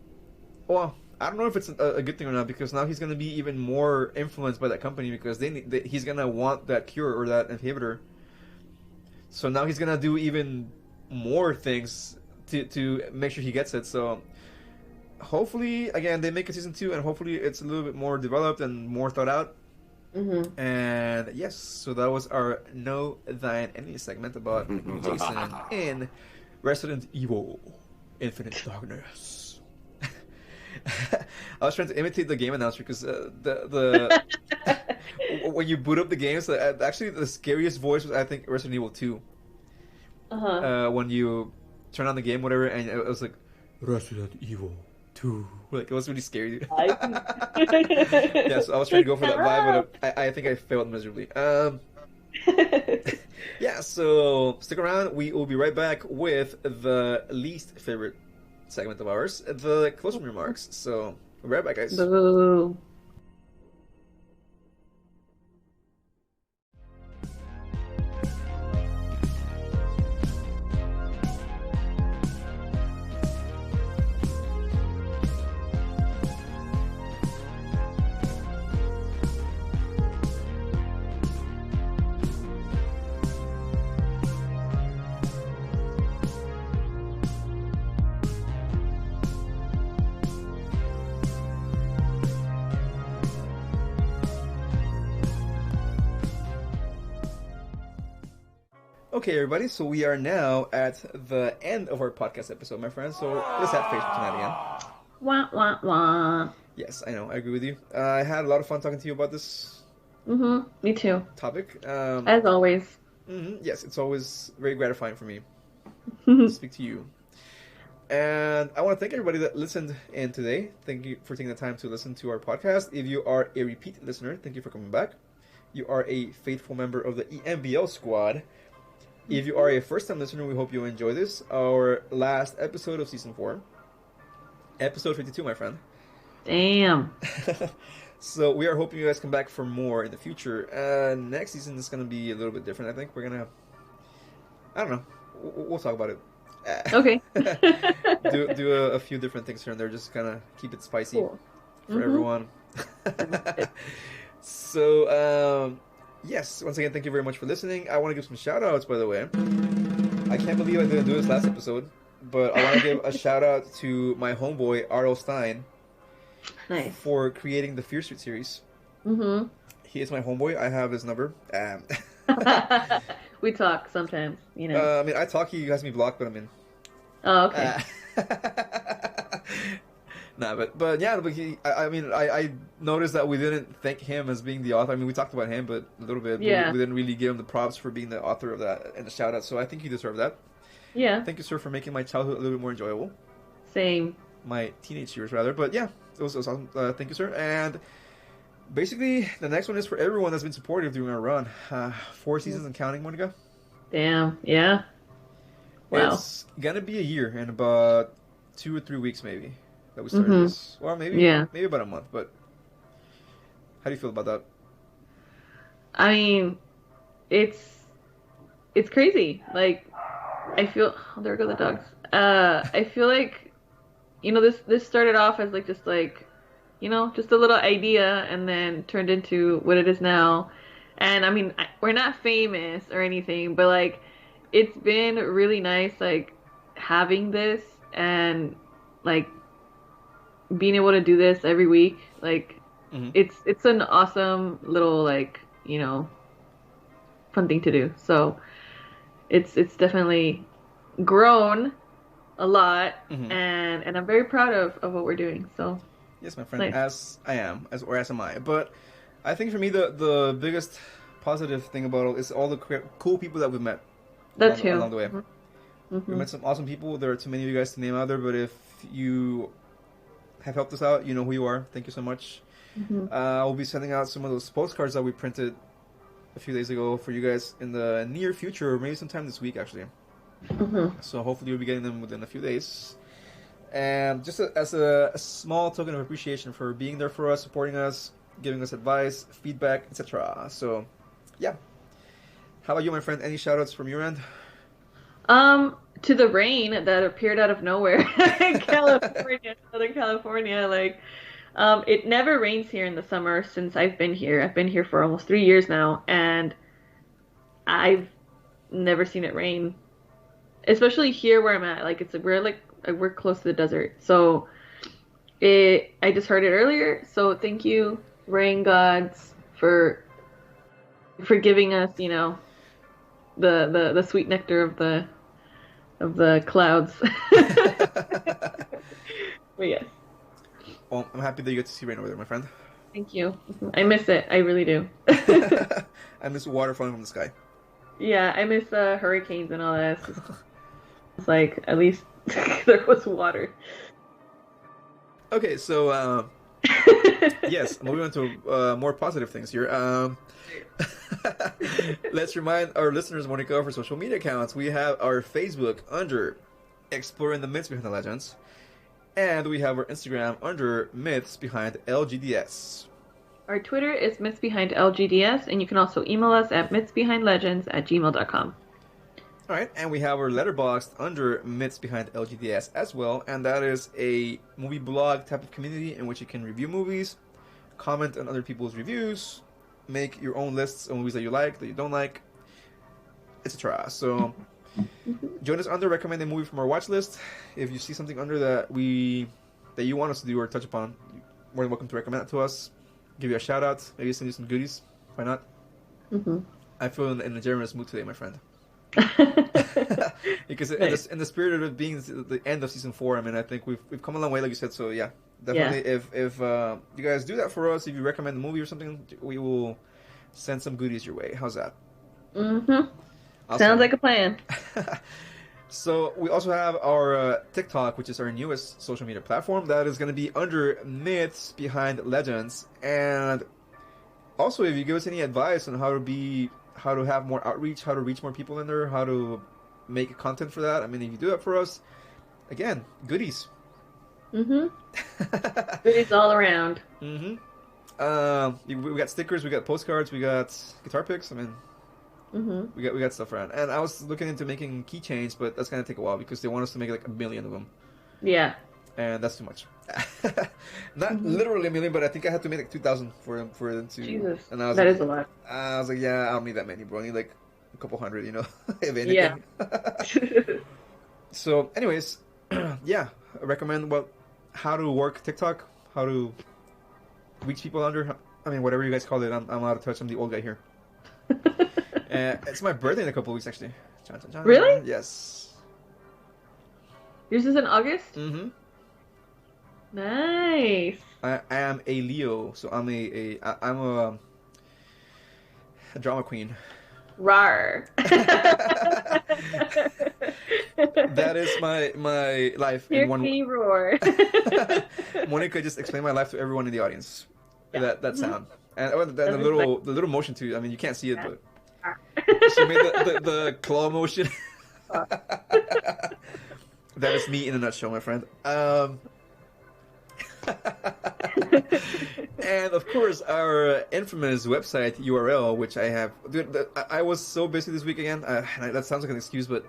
well, I don't know if it's a good thing or not, because now he's gonna be even more influenced by that company, because he's gonna want that cure or that inhibitor. So now he's gonna do even more things to make sure he gets it. So hopefully, again, they make a season 2, and hopefully it's a little bit more developed and more thought out. Mm-hmm. And yes, so that was our Know Thine Enemy segment about Jason in Resident Evil Infinite Darkness. I was trying to imitate the game announcer, because the when you boot up the game, so actually the scariest voice was, I think, Resident Evil 2. When you turn on the game, whatever, and it was like Resident Evil 2. Like, it was really scary. Yeah, so I was trying to go for that vibe, but I think I failed miserably. Yeah, so stick around. We will be right back with the least favorite segment of ours, the closing remarks. So, we'll be right back, guys. Boo. Okay, everybody, so we are now at the end of our podcast episode, my friends. So let's have faith tonight again. Wah, wah, wah. Yes, I know, I agree with you. I had a lot of fun talking to you about this Me too. topic. As always. Yes, it's always very gratifying for me to speak to you. And I want to thank everybody that listened in today. Thank you for taking the time to listen to our podcast. If you are a repeat listener, thank you for coming back. You are a faithful member of the EMBL squad. If you are a first-time listener, we hope you enjoy this. Our last episode of Season 4. Episode 52, my friend. Damn. So we are hoping you guys come back for more in the future. Next season is going to be a little bit different, I think. We're going to... I don't know. We'll talk about it. Okay. do a few different things here and there. Just kind of keep it spicy for everyone. So... yes, once again, thank you very much for listening. I want to give some shout-outs, by the way. I can't believe I didn't do this last episode, but I want to give a shout-out to my homeboy, R.L. Stein, for creating the Fear Street series. He is my homeboy. I have his number. We talk sometimes, you know. I mean, I talk, he has me blocked, but I mean... Oh, okay. Nah, but yeah, but I noticed that we didn't thank him as being the author. I mean, we talked about him, but a little bit. Yeah. We didn't really give him the props for being the author of that and the shout out. So I think you deserve that. Yeah. Thank you, sir, for making my childhood a little bit more enjoyable. Same. My teenage years, rather. But yeah, it was awesome. Thank you, sir. And basically, the next one is for everyone that's been supportive during our run. 4 seasons and counting, Monica. Damn. Yeah. Wow. It's gonna be a year in about 2 or 3 weeks, maybe. That we started this. Well, maybe about a month, but how do you feel about that? I mean, it's crazy. Like, I feel... Oh, there go the dogs. I feel like, you know, this started off as like just like, you know, just a little idea and then turned into what it is now. And I mean, we're not famous or anything, but like, it's been really nice, like, having this and like being able to do this every week. Like, it's an awesome little, like, you know, fun thing to do. So it's definitely grown a lot, and I'm very proud of what we're doing. So yes, my friend, as I am, as am I. But I think for me, the biggest positive thing about it is all the cool people that we've met along the way. We met some awesome people. There are too many of you guys to name out there, but if you have helped us out, you know who you are. Thank you so much. We'll be sending out some of those postcards that we printed a few days ago for you guys in the near future, or maybe sometime this week, actually. So hopefully you'll be getting them within a few days. And just as a small token of appreciation for being there for us, supporting us, giving us advice, feedback, etc. So, yeah. How about you, my friend? Any shout-outs from your end? To the rain that appeared out of nowhere in California, Southern California, like, it never rains here in the summer since I've been here. I've been here for almost 3 years now, and I've never seen it rain. Especially here where I'm at. Like, we're close to the desert. So, I just heard it earlier. So thank you, rain gods, for giving us, you know, the sweet nectar of the clouds. But yes. Well, I'm happy that you get to see rain over there, my friend. Thank you. I miss it. I really do. I miss water falling from the sky. Yeah, I miss hurricanes and all that. It's like, at least there was water. Okay, so yes, moving on to more positive things here. Let's remind our listeners, Monica, of our social media accounts. We have our Facebook under Exploring the Myths Behind the Legends, and we have our Instagram under Myths Behind LGDS. Our Twitter is mythsbehindlgds, and you can also email us at mythsbehindlegends@gmail.com. All right, and we have our letterboxd under Myths Behind LGDS as well, and that is a movie blog type of community in which you can review movies, comment on other people's reviews, make your own lists of movies that you like, that you don't like, etc. So join us under recommend a movie from our watch list. If you see something under that you want us to do or touch upon, you're more than welcome to recommend it to us. Give you a shout out, maybe send you some goodies. Why not? I feel in a generous mood today, my friend. Because in the spirit of it being the end of season 4, I mean, I think we've come a long way, like you said. So yeah, definitely. Yeah. If you guys do that for us, if you recommend a movie or something, we will send some goodies your way. How's that? Awesome. Sounds like a plan. So we also have our TikTok, which is our newest social media platform. That is going to be under Myths Behind Legends. And also, if you give us any advice on how to have more outreach, how to reach more people in there, how to make content for that. I mean, if you do that for us, again, goodies. Goodies all around. We got stickers, we got postcards, we got guitar picks. I mean, we got stuff around. And I was looking into making keychains, but that's gonna take a while because they want us to make like 1 million of them. Yeah. And that's too much. Not literally 1 million, but I think I had to make like 2,000 for them to. Jesus, and I was that like, is a lot. I was like, yeah, I don't need that many, bro. I need like a couple hundred, you know, if anything. Yeah. So, anyways, yeah, I recommend how to work TikTok, how to reach people under. I mean, whatever you guys call it. I'm out of touch. I'm the old guy here. It's my birthday in a couple of weeks, actually. Really? Yes. Yours is in August? Nice. I am a Leo, so I'm a drama queen. Rar. That is my life in one. Roar. Monica just explained my life to everyone in the audience. Yeah. That sound and the little motion too. I mean, you can't see it, but she made the claw motion. That is me in a nutshell, my friend. And of course, our infamous website URL, which I have. Dude, I was so busy this week again. That sounds like an excuse, but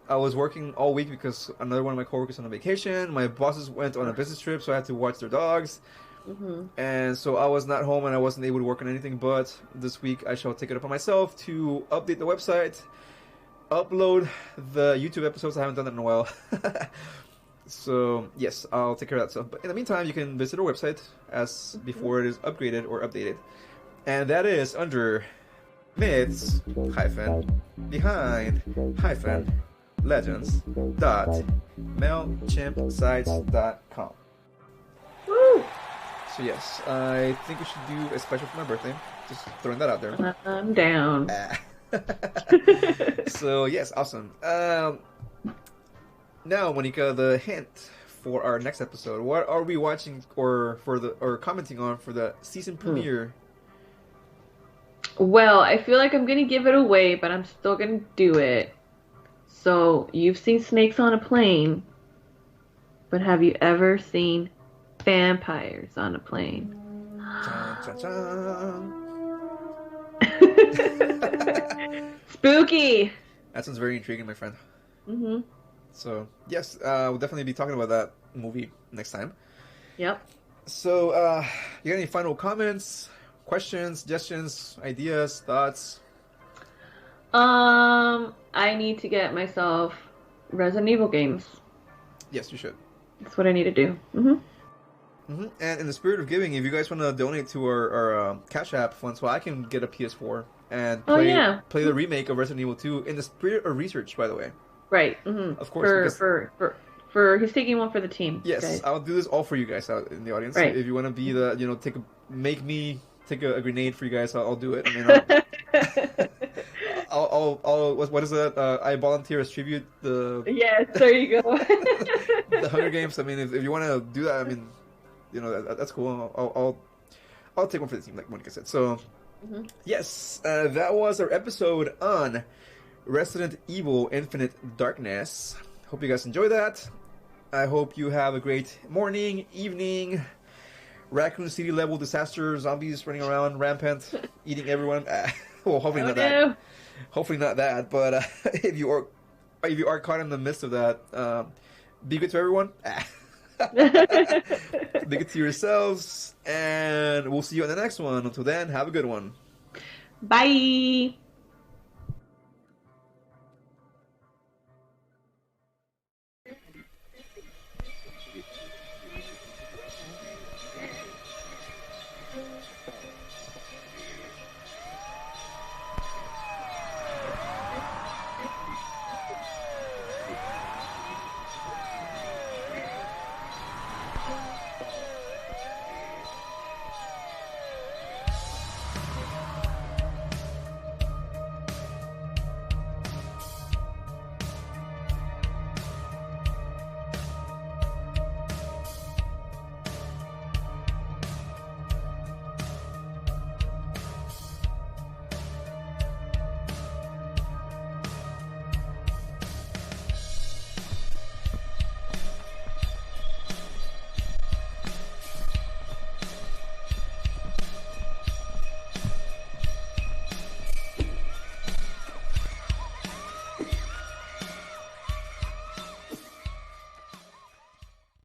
I was working all week because another one of my coworkers on a vacation. My bosses went on a business trip, so I had to watch their dogs. And so I was not home and I wasn't able to work on anything. But this week I shall take it upon myself to update the website, upload the YouTube episodes. I haven't done that in a while. So yes, I'll take care of that stuff. But in the meantime, you can visit our website as before it is upgraded or updated, and that is under myths-legends.mailchimpsites.com. Woo! So yes, I think we should do a special for my birthday. Just throwing that out there. I'm down. So yes, awesome. Now, Monica, the hint for our next episode. What are we watching or commenting on for the season premiere? Well, I feel like I'm gonna give it away, but I'm still gonna do it. So, you've seen snakes on a plane, but have you ever seen vampires on a plane? Dun, dun, dun. Spooky! That sounds very intriguing, my friend. Mm-hmm. So, yes, we'll definitely be talking about that movie next time. Yep. So, you got any final comments, questions, suggestions, ideas, thoughts? I need to get myself Resident Evil games. Yes, you should. That's what I need to do. Mm-hmm. And in the spirit of giving, if you guys want to donate to our Cash App fund, so I can get a PS4 and play the remake of Resident Evil 2 in the spirit of research, by the way. Right. Mm-hmm. Of course. For he's taking one for the team. Yes, guys. I'll do this all for you guys out in the audience. Right. If you want to be make me take a grenade for you guys, I'll do it. I mean, I'll what is that? I volunteer as tribute. Yes, there you go. The Hunger Games. I mean, if you want to do that, I mean, that's cool. I'll take one for the team, like Monica said. So, yes, that was our episode on Resident Evil Infinite Darkness. Hope you guys enjoy that. I hope you have a great morning, evening. Raccoon City level disaster, zombies running around rampant, eating everyone. Well, hopefully not that. Hopefully not that. But if you are caught in the midst of that, be good to everyone. Be good to yourselves, and we'll see you on the next one. Until then, have a good one. Bye.